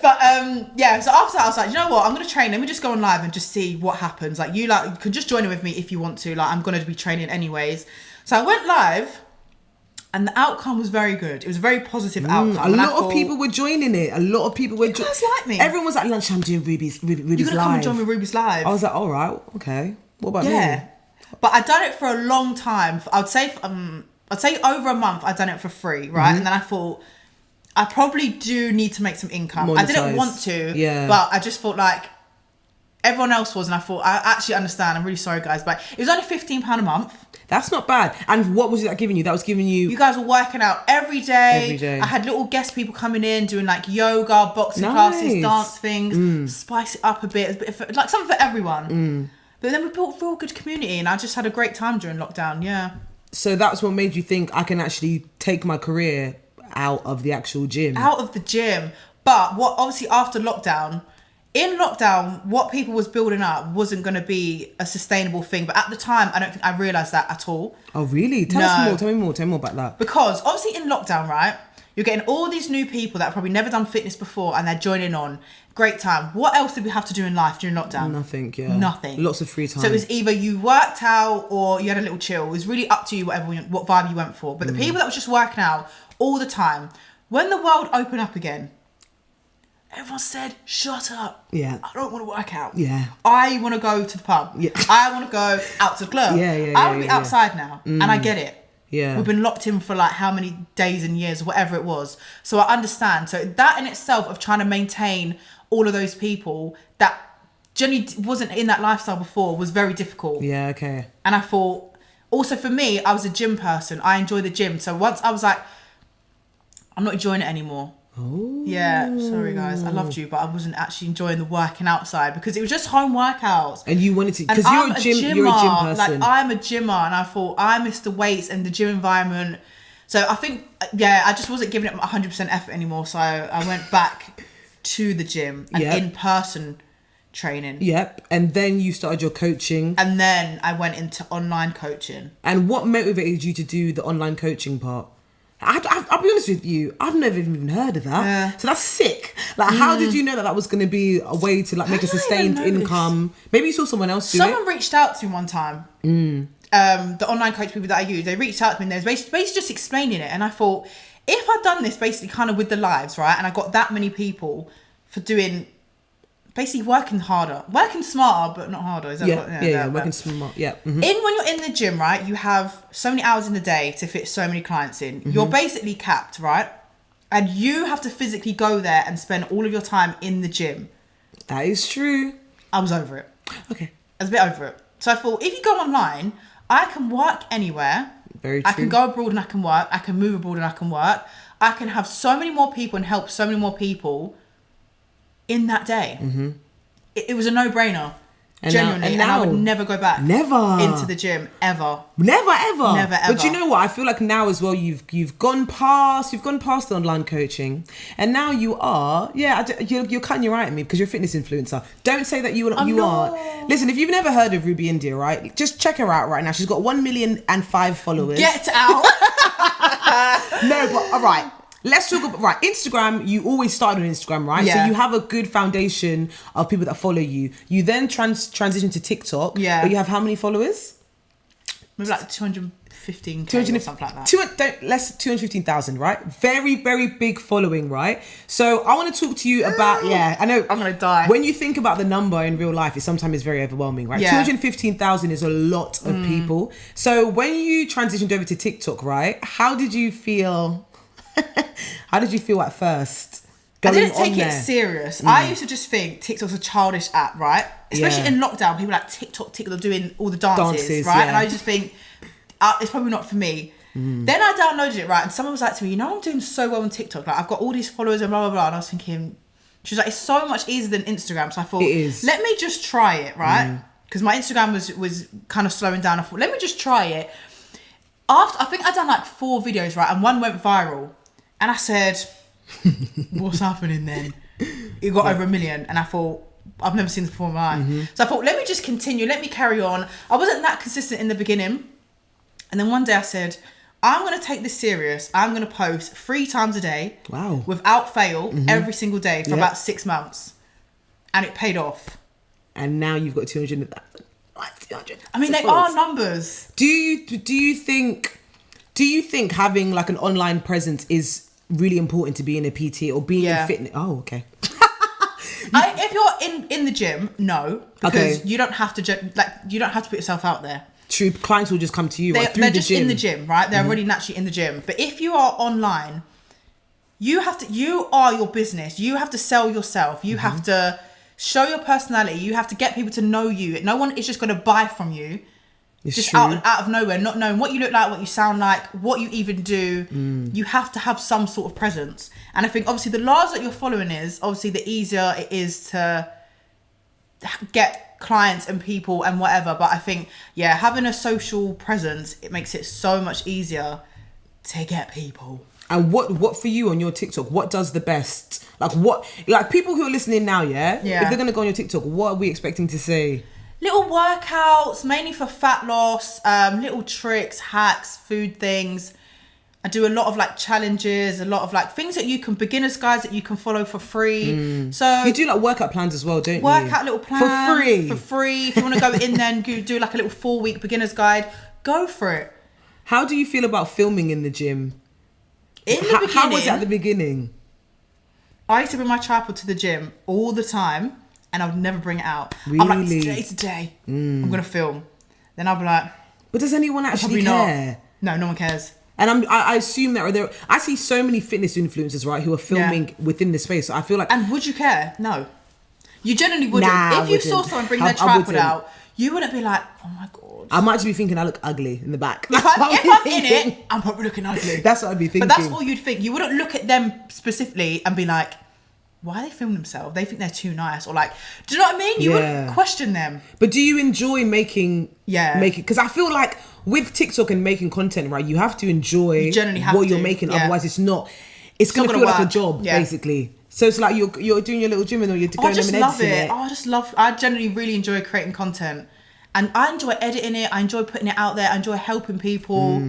Speaker 2: But so after that I was like, you know what, I'm gonna train, let me just go on live and just see what happens. Like, you can just join in with me if you want to, like, I'm gonna be training anyways. So I went live and the outcome was very good. It was a very positive outcome.
Speaker 1: A lot of people were joining it. A lot of people were
Speaker 2: joining. Like me.
Speaker 1: Everyone was like, lunchtime doing Ruby's
Speaker 2: You're gonna
Speaker 1: live.
Speaker 2: come and join me Ruby's live.
Speaker 1: I was like, all right, okay. What about me?
Speaker 2: But I'd done it for a long time. I'd say over a month I'd done it for free, right? And then I thought, I probably do need to make some income.
Speaker 1: Monetize.
Speaker 2: I didn't want to, but I just thought like everyone else was, and I thought, I actually understand. I'm really sorry, guys, but it was only £15 a month.
Speaker 1: That's not bad. And what was that giving you? That was giving you...
Speaker 2: You guys were working out every day. I had little guest people coming in, doing like yoga, boxing classes, dance things, spice it up a bit, like something for everyone. But then we built a real good community, and I just had a great time during lockdown,
Speaker 1: So that's what made you think, I can actually take my career out of the actual gym.
Speaker 2: Out of the gym. But what, obviously after lockdown, in lockdown, what people was building up wasn't going to be a sustainable thing. But at the time, I don't think I realised that at all.
Speaker 1: Oh, really? Tell me more about that.
Speaker 2: Because obviously in lockdown, right, you're getting all these new people that have probably never done fitness before, and they're joining on. Great time. What else did we have to do in life during lockdown?
Speaker 1: Nothing,
Speaker 2: Nothing.
Speaker 1: Lots of free time.
Speaker 2: So it was either you worked out or you had a little chill. It was really up to you, what vibe you went for. But the people that was just working out all the time, when the world opened up again, everyone said, shut up.
Speaker 1: Yeah.
Speaker 2: I don't want to work out.
Speaker 1: Yeah.
Speaker 2: I want to go to the pub.
Speaker 1: Yeah.
Speaker 2: I want to go out to the club. I want to be outside now. And I get it.
Speaker 1: Yeah.
Speaker 2: We've been locked in for like how many days and years, whatever it was. So I understand. So that in itself of trying to maintain all of those people that generally wasn't in that lifestyle before was very difficult.
Speaker 1: Yeah, okay.
Speaker 2: And I thought, also for me, I was a gym person. I enjoy the gym. So once I was like, I'm not enjoying it anymore.
Speaker 1: Oh.
Speaker 2: Yeah, sorry guys, I loved you, but I wasn't actually enjoying the working outside because it was just home workouts.
Speaker 1: And you wanted to, because you're a gym person.
Speaker 2: Like, I'm a gymmer, and I thought I missed the weights and the gym environment. So I think, I just wasn't giving it 100% effort anymore. So I went back to the gym and in-person training.
Speaker 1: Yep. And then you started your coaching.
Speaker 2: And then I went into online coaching.
Speaker 1: And what motivated you to do the online coaching part? I'll be honest with you, I've never even heard of that.
Speaker 2: Yeah.
Speaker 1: So that's sick. Like, how did you know that was going to be a way to like make a sustained income? Maybe you saw someone else do
Speaker 2: Someone reached out to me one time. The online coach people that I use, they reached out to me and they was basically just explaining it. And I thought, if I'd done this basically kind of with the lives, right? And I got that many people for doing... basically working harder, working smarter, but not harder. Is that
Speaker 1: working smart. Yeah.
Speaker 2: When you're in the gym, right, you have so many hours in the day to fit so many clients in. You're basically capped, right? And you have to physically go there and spend all of your time in the gym.
Speaker 1: That is true.
Speaker 2: I was over it.
Speaker 1: Okay.
Speaker 2: I was a bit over it. So I thought, if you go online, I can work anywhere.
Speaker 1: Very true.
Speaker 2: I can go abroad and I can work. I can move abroad and I can work. I can have so many more people and help so many more people in that day. It was a no-brainer, genuinely, and I would never go back.
Speaker 1: Never
Speaker 2: into the gym ever.
Speaker 1: Never ever.
Speaker 2: Never ever.
Speaker 1: But you know what? I feel like now as well, you've gone past the online coaching, and now you are. Yeah, you're cutting your eye at me because you're a fitness influencer. Don't say that you are. Listen, if you've never heard of Ruby India, right? Just check her out right now. She's got 1,000,005 followers.
Speaker 2: Get out.
Speaker 1: No, but all right. Let's talk about Instagram. You always started on Instagram, right?
Speaker 2: Yeah.
Speaker 1: So you have a good foundation of people that follow you. You then transition to TikTok.
Speaker 2: Yeah.
Speaker 1: But you have how many followers?
Speaker 2: Maybe like 215K or something like that.
Speaker 1: Less 215,000, right? Very, very big following, right? So I want to talk to you about, I know.
Speaker 2: I'm going to die.
Speaker 1: When you think about the number in real life, it sometimes is very overwhelming, right?
Speaker 2: Yeah.
Speaker 1: 215,000 is a lot of people. So when you transitioned over to TikTok, right? How did you feel? How did you feel at first?
Speaker 2: I didn't take it serious. I used to just think TikTok's a childish app, right? Especially in lockdown, people like TikTok, they're doing all the dances, right?
Speaker 1: Yeah.
Speaker 2: And I just think, it's probably not for me. Then I downloaded it, right? And someone was like to me, I'm doing so well on TikTok. Like, I've got all these followers and blah, blah, blah. And I was thinking, she was like, it's so much easier than Instagram. So I thought, let me just try it, right? Because my Instagram was kind of slowing down. I thought, let me just try it. I think I'd done like 4 videos, right? And one went viral. And I said, what's happening then? It got over 1 million. And I thought, I've never seen this before in my life. So I thought, let me just continue. Let me carry on. I wasn't that consistent in the beginning. And then one day I said, I'm going to take this serious. I'm going to post 3 times a day.
Speaker 1: Wow.
Speaker 2: Without fail, every single day for about 6 months. And it paid off.
Speaker 1: And now you've got 200.
Speaker 2: I mean, they are numbers.
Speaker 1: Do you think having like an online presence is really important to be in a PT or being in fitness? Oh, okay.
Speaker 2: If you're in the gym, no, because you don't have to put yourself out there.
Speaker 1: True, clients will just come to you.
Speaker 2: They're just in the gym, right? They're already naturally in the gym. But if you are online, you are your business. You have to sell yourself. You have to show your personality. You have to get people to know you. No one is just going to buy from you. It's just out of nowhere, not knowing what you look like, what you sound like, what you even do. You have to have some sort of presence. And I think obviously the laws that you're following is obviously the easier it is to get clients and people and whatever. But I think, having a social presence, it makes it so much easier to get people.
Speaker 1: And what for you on your TikTok, what does the best? Like people who are listening now, if they're going to go on your TikTok, what are we expecting to see?
Speaker 2: Little workouts, mainly for fat loss, little tricks, hacks, food things. I do a lot of like challenges, a lot of like things that beginners guides that you can follow for free. So
Speaker 1: you do like workout plans as well, don't you?
Speaker 2: Workout little plans
Speaker 1: For free.
Speaker 2: If you want to go in there and do like a little 4-week beginner's guide, go for it.
Speaker 1: How do you feel about filming in the gym? How was it at the beginning?
Speaker 2: I used to bring my tripod to the gym all the time. And I would never bring it out.
Speaker 1: Really?
Speaker 2: I'm like, today, I'm going to film. Then I'll be like...
Speaker 1: But does anyone actually care?
Speaker 2: No, no one cares.
Speaker 1: And I assume that I see so many fitness influencers, right, who are filming within the space. So I feel like...
Speaker 2: And would you care? No. You generally wouldn't. If you saw someone bring their tripod out, you wouldn't be like, oh my God.
Speaker 1: I might just be thinking I look ugly in the back.
Speaker 2: If I'm in it, I'm probably looking ugly.
Speaker 1: That's what I'd be thinking.
Speaker 2: But that's all you'd think. You wouldn't look at them specifically and be like... Why are they filming themselves? They think they're too nice, or like, do you know what I mean? You wouldn't question them.
Speaker 1: But do you enjoy making? Because I feel like with TikTok and making content, right, you have to enjoy what you're making. Otherwise, it's gonna feel like a job, basically. So it's like you're doing your little gym and you're going and editing it.
Speaker 2: I generally really enjoy creating content. And I enjoy editing it. I enjoy putting it out there. I enjoy helping people.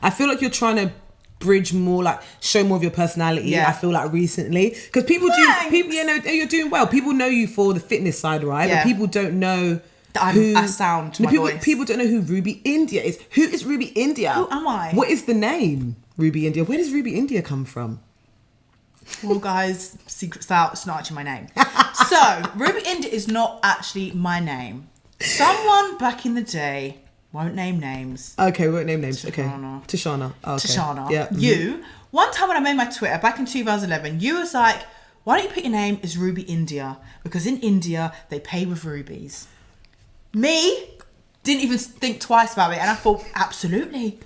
Speaker 1: I feel like you're trying to bridge more, like show more of your personality.
Speaker 2: Yeah.
Speaker 1: I feel like recently, because people you're doing well. People know you for the fitness side, right?
Speaker 2: Yeah.
Speaker 1: But people don't know
Speaker 2: I sound to my voice.
Speaker 1: People don't know who Ruby India is. Who is Ruby India?
Speaker 2: Who am I?
Speaker 1: What is the name Ruby India? Where does Ruby India come from?
Speaker 2: Well, guys, secret's out. It's not actually my name. So, Ruby India is not actually my name. Someone back in the day, won't name names.
Speaker 1: Okay, we won't name names.
Speaker 2: Tashana.
Speaker 1: Okay. Tashana. Oh, okay.
Speaker 2: Tashana.
Speaker 1: Yeah.
Speaker 2: You, one time when I made my Twitter back in 2011, you was like, why don't you put your name as Ruby India? Because in India, they pay with rubies. Me, didn't even think twice about it. And I thought, absolutely.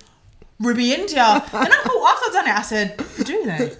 Speaker 2: Ruby India. And I thought, after I'd done it, I said, do they?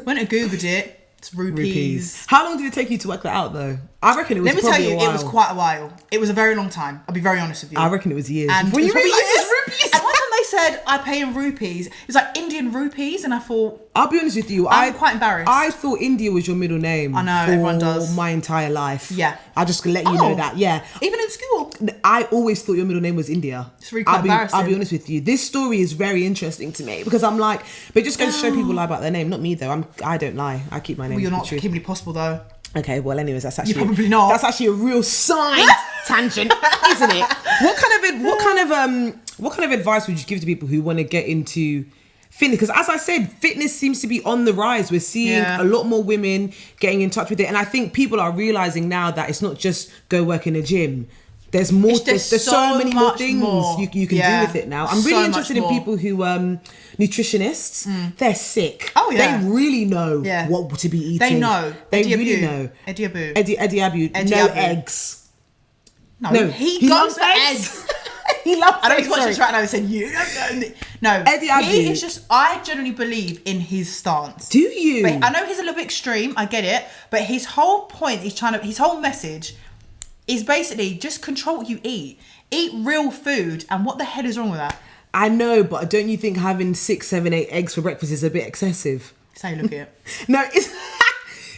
Speaker 2: Went and Googled it. It's rupees.
Speaker 1: How long did it take you to work that out, though? I reckon it was.
Speaker 2: Let me tell
Speaker 1: probably
Speaker 2: you,
Speaker 1: a while.
Speaker 2: it was quite a while. It was a very long time. I'll be very honest with you.
Speaker 1: I reckon it was years.
Speaker 2: And
Speaker 1: When you
Speaker 2: it was
Speaker 1: realised
Speaker 2: probably
Speaker 1: it's rupees.
Speaker 2: And one time they said, I pay in rupees. It was like Indian rupees. And I thought,
Speaker 1: I'll be honest with you.
Speaker 2: I'm quite embarrassed.
Speaker 1: I thought India was your middle name.
Speaker 2: I know,
Speaker 1: for
Speaker 2: everyone does.
Speaker 1: my entire life.
Speaker 2: Yeah.
Speaker 1: I'll just let you know that. Yeah.
Speaker 2: Even in school.
Speaker 1: I always thought your middle name was India.
Speaker 2: It's really quite embarrassing.
Speaker 1: I'll be honest with you. This story is very interesting to me because I'm like, but it just goes to show people lie about their name. Not me though. I don't lie. I keep my name.
Speaker 2: Well, you're
Speaker 1: the
Speaker 2: not
Speaker 1: truth.
Speaker 2: Kimberly Possible though.
Speaker 1: Okay, well, anyways, that's actually
Speaker 2: probably not.
Speaker 1: That's actually a real side tangent, isn't it? What kind of advice would you give to people who want to get into fitness? Because as I said, fitness seems to be on the rise. We're seeing a lot more women getting in touch with it, and I think people are realizing now that it's not just go work in a gym. There's more. There's so many more things you can do with it now. I'm really interested in people who nutritionists. They're sick.
Speaker 2: Oh yeah,
Speaker 1: they really know what to be eating.
Speaker 2: They know.
Speaker 1: They really know.
Speaker 2: Eddie Abu.
Speaker 1: No eggs.
Speaker 2: No, he goes for eggs.
Speaker 1: He loves.
Speaker 2: I know he's watching this right now. He said, "You don't know." No,
Speaker 1: Eddie Abu.
Speaker 2: He is just. I genuinely believe in his stance.
Speaker 1: Do you?
Speaker 2: But I know he's a little bit extreme. I get it, but his whole point, his whole message, is basically just control what you eat. Eat real food, and what the hell is wrong with that?
Speaker 1: I know, but don't you think having 6, 7, 8 eggs for breakfast is a bit excessive?
Speaker 2: That's how you look at it.
Speaker 1: No, it's.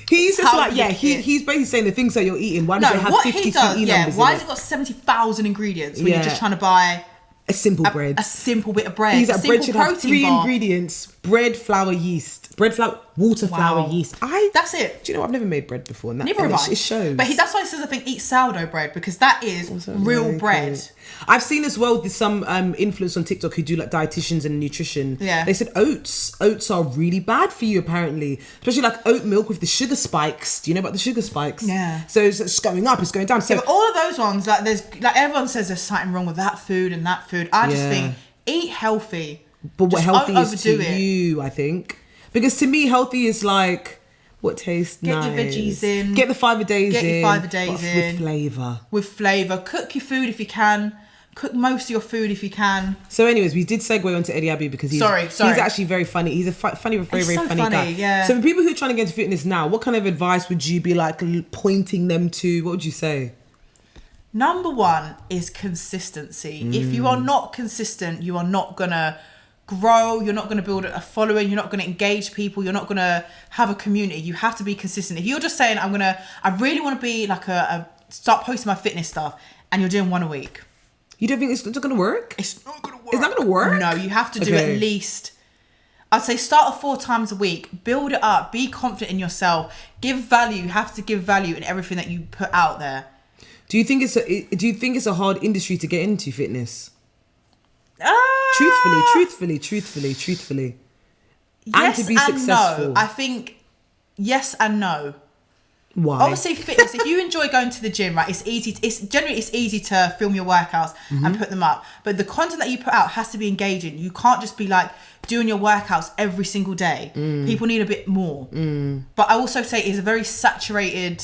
Speaker 1: He's just like, he's basically saying the things that you're eating. Why does it have 52 numbers
Speaker 2: why
Speaker 1: in
Speaker 2: has it got 70,000 ingredients when you're just trying to buy
Speaker 1: a simple bread?
Speaker 2: A simple bit of bread.
Speaker 1: He's like, bread should have 3 ingredients: bread, flour, yeast. Bread, flour, water, flour, yeast.
Speaker 2: That's it.
Speaker 1: Do you know, I've never made bread before. And
Speaker 2: Neither have I.
Speaker 1: It shows.
Speaker 2: But that's why he says, I think, eat sourdough bread, because that is real bread.
Speaker 1: I've seen as well, there's some influencers on TikTok who do like dietitians and nutrition.
Speaker 2: Yeah.
Speaker 1: They said oats are really bad for you apparently, especially like oat milk with the sugar spikes. Do you know about the sugar spikes?
Speaker 2: Yeah.
Speaker 1: So it's going up, it's going down. So
Speaker 2: but all of those ones, like everyone says there's something wrong with that food and that food. I just think eat healthy.
Speaker 1: But what
Speaker 2: just
Speaker 1: healthy is to
Speaker 2: it.
Speaker 1: you, I think, because to me healthy is like what tastes nice.
Speaker 2: Get your veggies in.
Speaker 1: Get the 5 a days in.
Speaker 2: Get your 5 a days in.
Speaker 1: With flavour.
Speaker 2: With flavour. Cook your food if you can. Cook most of your food if you can.
Speaker 1: So anyways, we did segue onto Eddie Abu because he's actually very funny. He's a very funny guy.
Speaker 2: Yeah.
Speaker 1: So for people who are trying to get into fitness now, what kind of advice would you be like pointing them to? What would you say?
Speaker 2: Number 1 is consistency. If you are not consistent, you are not going to grow, you're not going to build a following, you're not going to engage people, you're not going to have a community. You have to be consistent. If you're just saying, I really want to be like start posting my fitness stuff, and you're doing 1 a week. You don't think it's not going to work? It's not going to work. It's not going to work? No, you have to do at least, I'd say start at 4 times a week, build it up, be confident in yourself, give value. You have to give value in everything that you put out there. Do you think it's a hard industry to get into, fitness? Truthfully. Yes
Speaker 1: and to be successful.
Speaker 2: No. I think yes and no.
Speaker 1: Why?
Speaker 2: Obviously, fitness. If you enjoy going to the gym, right, it's easy. It's easy to film your workouts and put them up. But the content that you put out has to be engaging. You can't just be like doing your workouts every single day. People need a bit more. But I also say it's a very saturated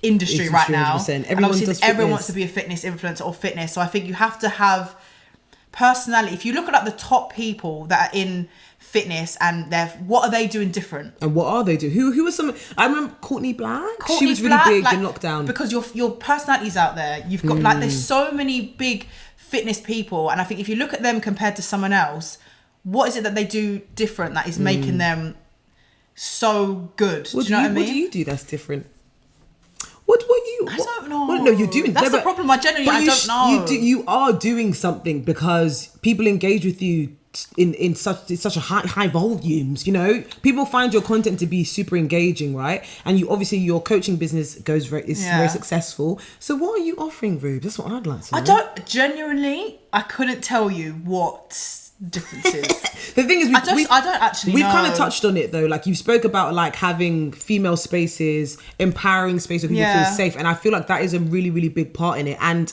Speaker 2: industry right now. Everyone wants to be a fitness influencer or fitness. So I think you have to have personality. If you look at like the top people that are in fitness and what are they doing different? And what are they doing? Who are some? I remember Courtney Black. She was really big in lockdown because your personality's out there. You've got like there's so many big fitness people, and I think if you look at them compared to someone else, what is it that they do different that is making them so good? Do you know what I mean? What do you do that's different? I don't know. Well, no, you're doing. That's the problem. I don't know.
Speaker 1: You are doing something because people engage with you in such a high volumes, you know. People find your content to be super engaging, right? And you obviously your coaching business is very successful. So what are you offering, Rube? That's what I'd like to know. I couldn't tell you what differences.
Speaker 2: The thing is, I don't actually
Speaker 1: we've
Speaker 2: know.
Speaker 1: kind of touched on it though. Like you spoke about like having female spaces, empowering space where people feel safe, and I feel like that is a really, really big part in it. And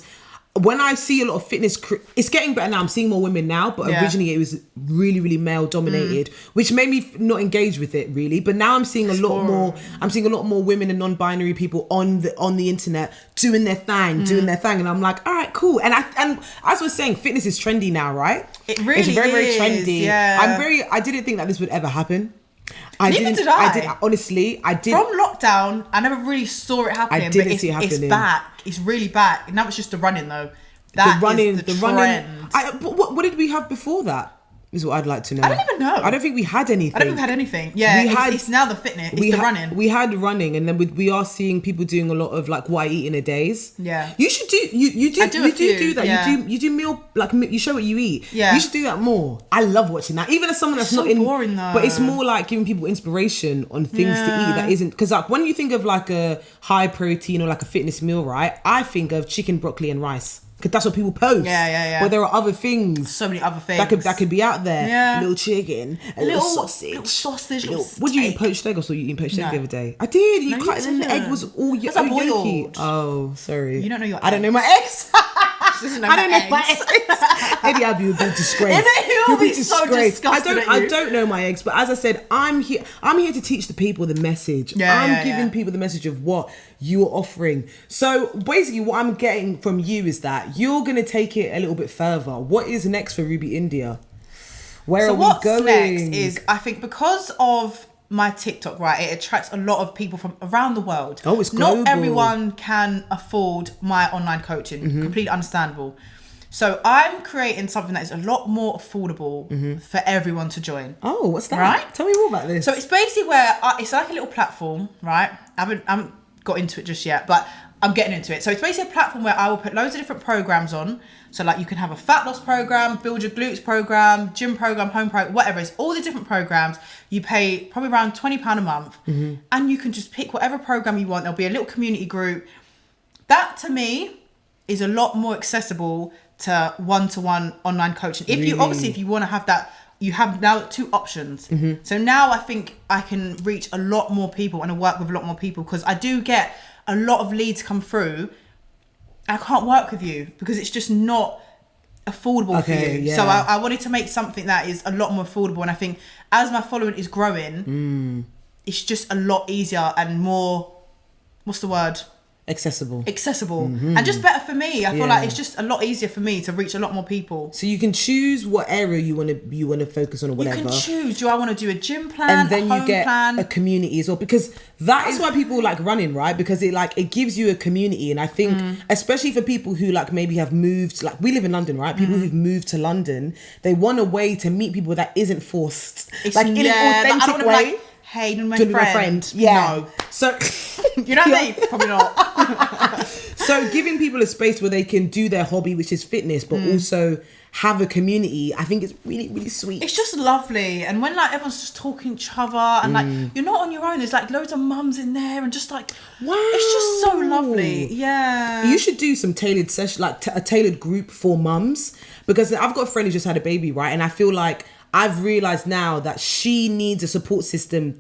Speaker 1: when I see a lot of fitness, it's getting better now. I'm seeing more women now, but originally it was really, really male dominated, which made me not engage with it really. But now I'm seeing a lot more. I'm seeing a lot more women and non-binary people on the internet doing their thing, and I'm like, all right, cool. And as we're saying, fitness is trendy now, right?
Speaker 2: It really
Speaker 1: it's very, very
Speaker 2: is,
Speaker 1: trendy.
Speaker 2: yeah.
Speaker 1: I didn't think that this would ever happen.
Speaker 2: Neither did I.
Speaker 1: Honestly, I did.
Speaker 2: From lockdown, I never really saw it happening.
Speaker 1: I didn't see it happening.
Speaker 2: It's back. It's really back. Now it's just the running though. The running.
Speaker 1: But what did we have before that? Is what I'd like to know.
Speaker 2: I don't even know.
Speaker 1: I don't think we had anything.
Speaker 2: I don't think we had anything. Yeah, it's now the fitness. It's the running.
Speaker 1: We had running, and then we are seeing people doing a lot of like what I eat in a days.
Speaker 2: Yeah,
Speaker 1: you should do. You do. You do that.
Speaker 2: Yeah.
Speaker 1: You do meal like you show what you eat.
Speaker 2: Yeah,
Speaker 1: you should do that more. I love watching that. Even as someone that's not in
Speaker 2: boring though.
Speaker 1: But it's more like giving people inspiration on things to eat that isn't, because like when you think of like a high protein or like a fitness meal, right? I think of chicken, broccoli, and rice. Because that's what people post.
Speaker 2: Yeah.
Speaker 1: But there are other things.
Speaker 2: So many other things.
Speaker 1: That could be out there.
Speaker 2: Yeah.
Speaker 1: Little chicken, a little sausage. What did you eat? Poached egg? I saw you eating poached egg the other day. I did. You cut it and the egg was all yolky. Oh, sorry.
Speaker 2: You don't know your eggs.
Speaker 1: I don't know my eggs. I don't know my eggs. Eddie Abby would be disgraced.
Speaker 2: He'll be so disgusted at you.
Speaker 1: I don't know my eggs, but as I said, I'm here to teach the people the message. I'm giving people the message of what you're offering. So basically what I'm getting from you is that you're going to take it a little bit further. What is next for Ruby India? Where are we going?
Speaker 2: What's next is, I think because of my TikTok, right, it attracts a lot of people from around the world.
Speaker 1: Oh, it's global.
Speaker 2: Not everyone can afford my online coaching. Completely understandable. So I'm creating something that is a lot more affordable for everyone to join.
Speaker 1: Oh, what's that?
Speaker 2: Right?
Speaker 1: Tell me more about this.
Speaker 2: So it's basically where it's like a little platform, right? I haven't got into it just yet, but I'm getting into it. So it's basically a platform where I will put loads of different programs on. So like you can have a fat loss program, build your glutes program, gym program, home program, whatever. It's all the different programs. You pay probably around £20 a month, and you can just pick whatever program you want. There'll be a little community group. That to me is a lot more accessible to one-to-one online coaching. If you want to have that, you have now 2 options. So now I think I can reach a lot more people and work with a lot more people, because I do get a lot of leads come through. I can't work with you because it's just not affordable for you.
Speaker 1: Yeah.
Speaker 2: So I wanted to make something that is a lot more affordable. And I think as my following is growing, it's just a lot easier and more, what's the word?
Speaker 1: Accessible
Speaker 2: and just better for me. I feel like it's just a lot easier for me to reach a lot more people.
Speaker 1: So you can choose what area you want to focus on or whatever.
Speaker 2: You can choose. Do I want to do a gym plan,
Speaker 1: and then
Speaker 2: a home
Speaker 1: you get
Speaker 2: plan?
Speaker 1: a community as well, because that is why people like running, right? Because it gives you a community. And I think especially for people who like maybe have moved, like we live in London, right? People who've moved to London, they want a way to meet people that isn't forced, in an authentic way.
Speaker 2: Hey, my friend.
Speaker 1: Yeah.
Speaker 2: No.
Speaker 1: So
Speaker 2: you know what I mean? Probably not.
Speaker 1: So giving people a space where they can do their hobby, which is fitness, but also have a community, I think it's really, really sweet.
Speaker 2: It's just lovely. And when like everyone's just talking to each other and like you're not on your own, there's like loads of mums in there and just like,
Speaker 1: wow,
Speaker 2: it's just so lovely. Yeah.
Speaker 1: You should do some tailored session, like a tailored group for mums, because I've got a friend who just had a baby, right? And I feel like I've realised now that she needs a support system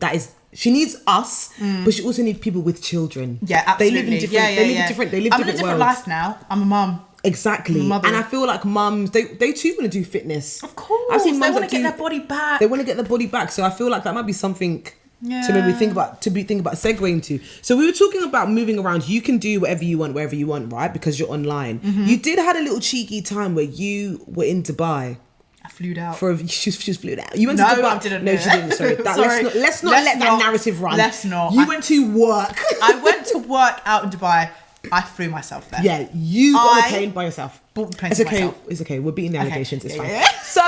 Speaker 1: she needs us, but she also needs people with children.
Speaker 2: Yeah, absolutely.
Speaker 1: They live in different
Speaker 2: I'm in a different
Speaker 1: worlds.
Speaker 2: life now. I'm a mum.
Speaker 1: Exactly. And I feel like mums, they too want to do fitness.
Speaker 2: Of course.
Speaker 1: I've seen
Speaker 2: they want to get their body back.
Speaker 1: They want to get their body back. So I feel like that might be something to maybe think about segueing to. So we were talking about moving around. You can do whatever you want, wherever you want, right? Because you're online. You did had a little cheeky time where you were in Dubai.
Speaker 2: I flew out.
Speaker 1: She flew out. You went to Dubai.
Speaker 2: I didn't.
Speaker 1: No, she didn't. Sorry. Let's not let that narrative run.
Speaker 2: Let's not.
Speaker 1: You went to work.
Speaker 2: I went to work out in Dubai. I flew myself there.
Speaker 1: Yeah, you got on a plane by yourself.
Speaker 2: Bought the plane
Speaker 1: It's okay.
Speaker 2: myself.
Speaker 1: It's okay. We're beating the allegations. It's fine.
Speaker 2: Yeah.
Speaker 1: So,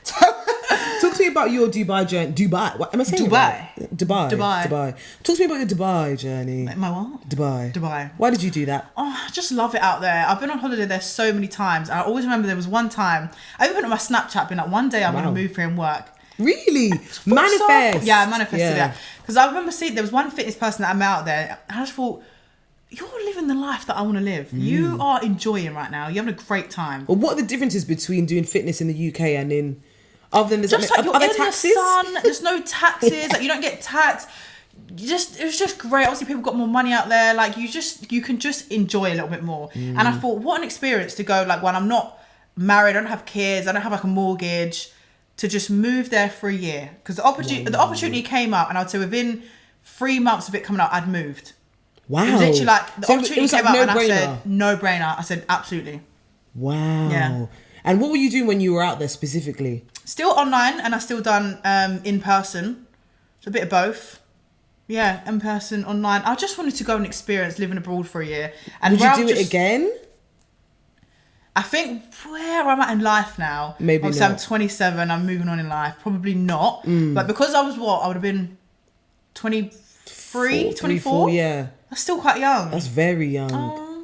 Speaker 1: talk to me about your Dubai journey. Dubai. What am I saying?
Speaker 2: Dubai.
Speaker 1: Dubai. Talk to me about your Dubai journey.
Speaker 2: My what?
Speaker 1: Dubai. Why did you do that?
Speaker 2: Oh, I just love it out there. I've been on holiday there so many times. I always remember there was one time, I even put on my Snapchat, being like, one day I'm going to move here and work.
Speaker 1: Really? Manifest.
Speaker 2: Yeah, I manifested it. Because I remember seeing, there was one fitness person that I met out there. And I just thought, you're living the life that I want to live. You are enjoying right now. You're having a great time.
Speaker 1: Well, what are the differences between doing fitness in the UK and in, other than
Speaker 2: just like you're in
Speaker 1: taxes?
Speaker 2: the sun, there's no taxes, like you don't get taxed. It was just great. Obviously, people got more money out there. Like you can just enjoy a little bit more. And I thought, what an experience to go, like, when I'm not married, I don't have kids, I don't have like a mortgage, to just move there for a year. Because the opportunity came up, and I'd say within 3 months of it coming out, I'd moved.
Speaker 1: Wow.
Speaker 2: It was literally like the opportunity came up, and I said, no brainer. I said, absolutely.
Speaker 1: Wow.
Speaker 2: Yeah.
Speaker 1: And what were you doing when you were out there specifically?
Speaker 2: Still online, and I still done in person. It's a bit of both. Yeah, in person, online. I just wanted to go and experience living abroad for a year. And
Speaker 1: would you do it again?
Speaker 2: I think where I'm at in life now.
Speaker 1: Maybe
Speaker 2: obviously
Speaker 1: not.
Speaker 2: I'm 27. I'm moving on in life. Probably not. But because I was I would have been 23, 24.
Speaker 1: Yeah.
Speaker 2: That's still quite young.
Speaker 1: That's very young.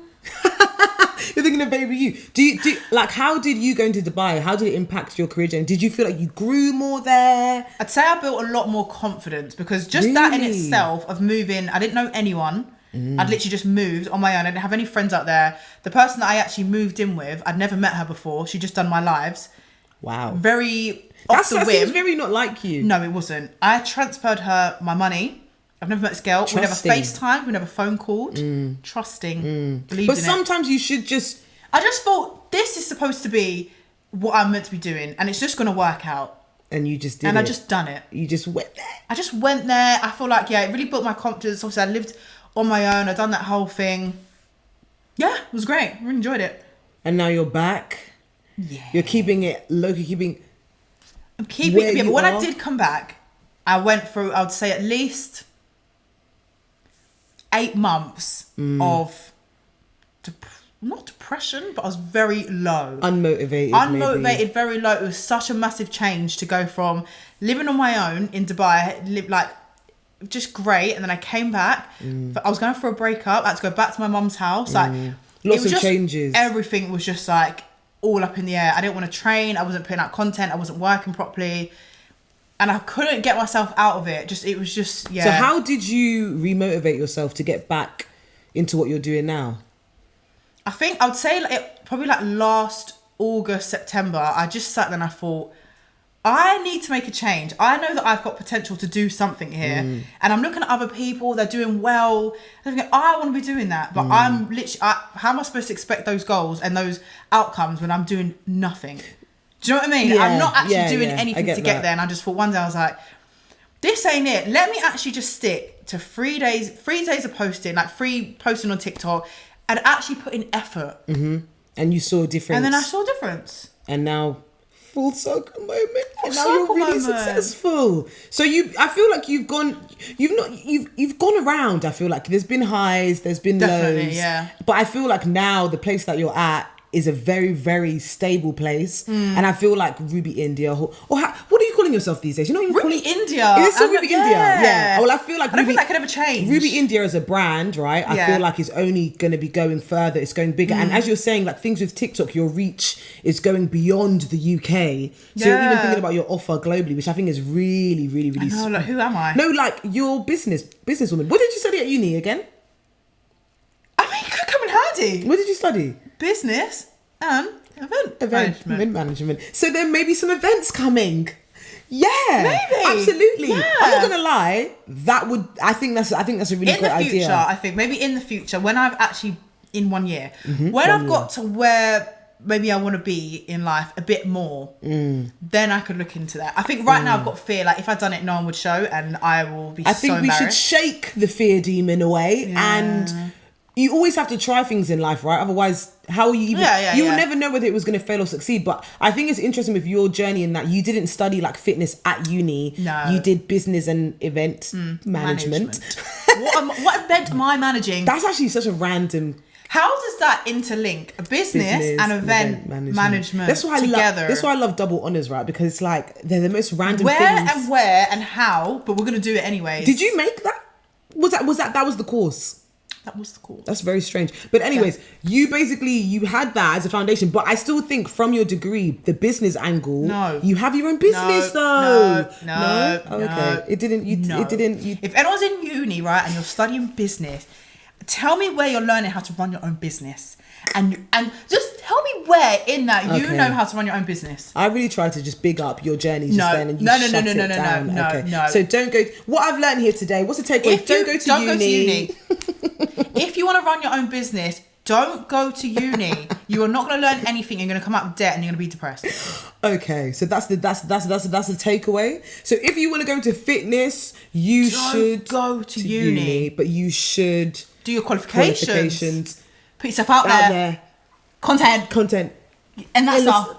Speaker 1: You're thinking of baby you. Do you like, how did you go into Dubai? How did it impact your career journey? Did you feel like you grew more there?
Speaker 2: I'd say I built a lot more confidence, because just that in itself of moving, I didn't know anyone. I'd literally just moved on my own. I didn't have any friends out there. The person that I actually moved in with, I'd never met her before. She'd just done my lives.
Speaker 1: Wow.
Speaker 2: Very
Speaker 1: That
Speaker 2: off the whim.
Speaker 1: seems very not like you.
Speaker 2: No, it wasn't. I transferred her my money. I've never met this girl. We never FaceTimed. We never phone called. Trusting. Believed
Speaker 1: But
Speaker 2: in
Speaker 1: sometimes you should just...
Speaker 2: I just thought, this is supposed to be what I'm meant to be doing, and it's just going to work out.
Speaker 1: And you just did it.
Speaker 2: And I just done it.
Speaker 1: You just went there.
Speaker 2: I just went there. I feel like, yeah, it really built my confidence. Obviously, I lived on my own. I'd done that whole thing. Yeah, it was great. I really enjoyed it.
Speaker 1: And now you're back.
Speaker 2: Yeah.
Speaker 1: You're keeping it low,
Speaker 2: I'm keeping it. Yeah, but when I did come back, I went through, I would say, at least 8 months of not depression, but I was very low.
Speaker 1: Unmotivated, maybe.
Speaker 2: Very low. It was such a massive change to go from living on my own in Dubai, like just great, and then I came back. But I was going for a breakup. I had to go back to my mum's house. Like
Speaker 1: lots of changes.
Speaker 2: Everything was just like all up in the air. I didn't want to train. I wasn't putting out content. I wasn't working properly. And I couldn't get myself out of it. It was just, yeah.
Speaker 1: So how did you remotivate yourself to get back into what you're doing now?
Speaker 2: I think I would say probably like last August, September, I just sat there and I thought, I need to make a change. I know that I've got potential to do something here. And I'm looking at other people, they're doing well. I'm thinking, I want to be doing that. But I'm literally, how am I supposed to expect those goals and those outcomes when I'm doing nothing? Do you know what I mean?
Speaker 1: Yeah,
Speaker 2: I'm not actually doing
Speaker 1: yeah,
Speaker 2: anything to get there. And I just thought one day I was like, this ain't it. Let me actually just stick to 3 days of posting, like free posting on TikTok, and actually put in effort.
Speaker 1: And you saw a difference.
Speaker 2: And then I saw a difference.
Speaker 1: And now, full circle moment. And now
Speaker 2: circle
Speaker 1: you're really
Speaker 2: moment.
Speaker 1: successful. So I feel like you've gone around. I feel like there's been highs, there's been lows.
Speaker 2: Yeah.
Speaker 1: But I feel like now the place that you're at is a very, very stable place. And I feel like Ruby India, what are you calling yourself these days? You're not even
Speaker 2: Ruby
Speaker 1: calling
Speaker 2: India.
Speaker 1: Is it still Ruby India? Yeah. Well, I feel like
Speaker 2: I don't think that could ever change.
Speaker 1: Ruby India as a brand, right? I feel like it's only going to be going further. It's going bigger. And as you're saying, like things with TikTok, your reach is going beyond the UK. So you're even thinking about your offer globally, which I think is really, really, really
Speaker 2: I know, like, who am I?
Speaker 1: No, like your businesswoman. What did you study at uni again?
Speaker 2: I mean, it could come in handy.
Speaker 1: What did you study?
Speaker 2: Business and event
Speaker 1: management. So there may be some events coming. Yeah,
Speaker 2: maybe,
Speaker 1: absolutely.
Speaker 2: Yeah.
Speaker 1: I'm not gonna lie. I think that's a really great idea.
Speaker 2: In the future, I think maybe in the future, when I've actually in 1 year, when I've got to where maybe I want to be in life a bit more, then I could look into that. I think right now I've got fear. Like if I'd done it, no one would show, and I will be. I think we should
Speaker 1: shake the fear demon away and. You always have to try things in life, right? Otherwise, how will you even... you will never know whether it was going to fail or succeed. But I think it's interesting with your journey in that you didn't study like fitness at uni.
Speaker 2: No.
Speaker 1: You did business and event management.
Speaker 2: What event am I managing?
Speaker 1: That's actually such a random
Speaker 2: How does that interlink a business and event management
Speaker 1: That's why
Speaker 2: together?
Speaker 1: That's why I love double honors, right? Because it's like they're the most random
Speaker 2: where
Speaker 1: things.
Speaker 2: and how, but we're gonna do it anyways.
Speaker 1: Did you make that? Was the course?
Speaker 2: That was the course.
Speaker 1: That's very strange. But anyways, you had that as a foundation, but I still think from your degree, the business angle,
Speaker 2: No.
Speaker 1: you have your own business though.
Speaker 2: No.
Speaker 1: Oh, okay. It didn't.
Speaker 2: If anyone's in uni, right, and you're studying business, tell me where you're learning how to run your own business, and just tell me where in that you
Speaker 1: Okay.
Speaker 2: know how to run your own business.
Speaker 1: I really tried to just big up your journey just
Speaker 2: No.
Speaker 1: then, and you
Speaker 2: No.
Speaker 1: shut it down.
Speaker 2: No.
Speaker 1: So don't go. What I've learned here today. What's the takeaway? Don't go to uni.
Speaker 2: If you want to run your own business, don't go to uni. You are not going to learn anything. You're going to come out with debt and you're going to be depressed.
Speaker 1: Okay, so that's the takeaway. So if you want to go into fitness, you should
Speaker 2: go to uni.
Speaker 1: but you should
Speaker 2: Do your qualifications. Put yourself out there. Content. And that stuff.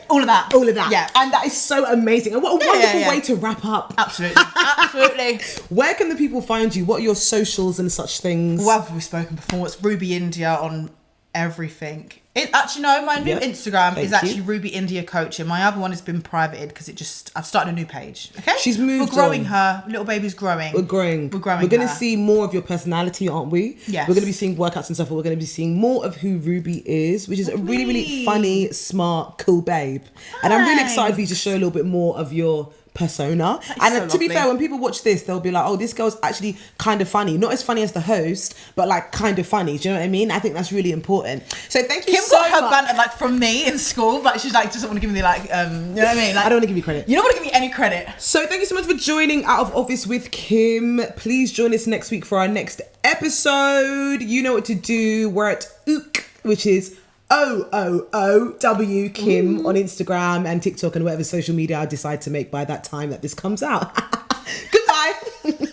Speaker 2: All of that.
Speaker 1: Yeah. And that is so amazing. And what a wonderful way to wrap up.
Speaker 2: Absolutely.
Speaker 1: Where can the people find you? What are your socials and such things?
Speaker 2: Well, we've spoken before. It's Ruby India on everything. My new Instagram is actually Ruby India Coaching. My other one has been privated because I've started a new page. Okay,
Speaker 1: she's moved.
Speaker 2: We're growing her. Little baby's growing.
Speaker 1: We're growing. We're going to see more of your personality, aren't we?
Speaker 2: Yes.
Speaker 1: We're going to be seeing workouts and stuff, but we're going to be seeing more of who Ruby is, which is a really, really funny, smart, cool babe. And I'm really excited for you to show a little bit more of your persona. And to be fair, when people watch this, they'll be like, oh, this girl's actually kind of funny. Not as funny as the host, but like kind of funny. Do you know what I mean? I think that's really important. So thank you
Speaker 2: Kim
Speaker 1: so much.
Speaker 2: got her banter like from me in school, but she's like, doesn't want to give me like, you know what I mean? Like,
Speaker 1: I don't want to give you credit.
Speaker 2: You don't want to give me any credit.
Speaker 1: So thank you so much for joining Out of Office with Kim. Please join us next week for our next episode. You know what to do. We're at ook, which is OOOW Kim on Instagram and TikTok and whatever social media I decide to make by that time that this comes out. Goodbye.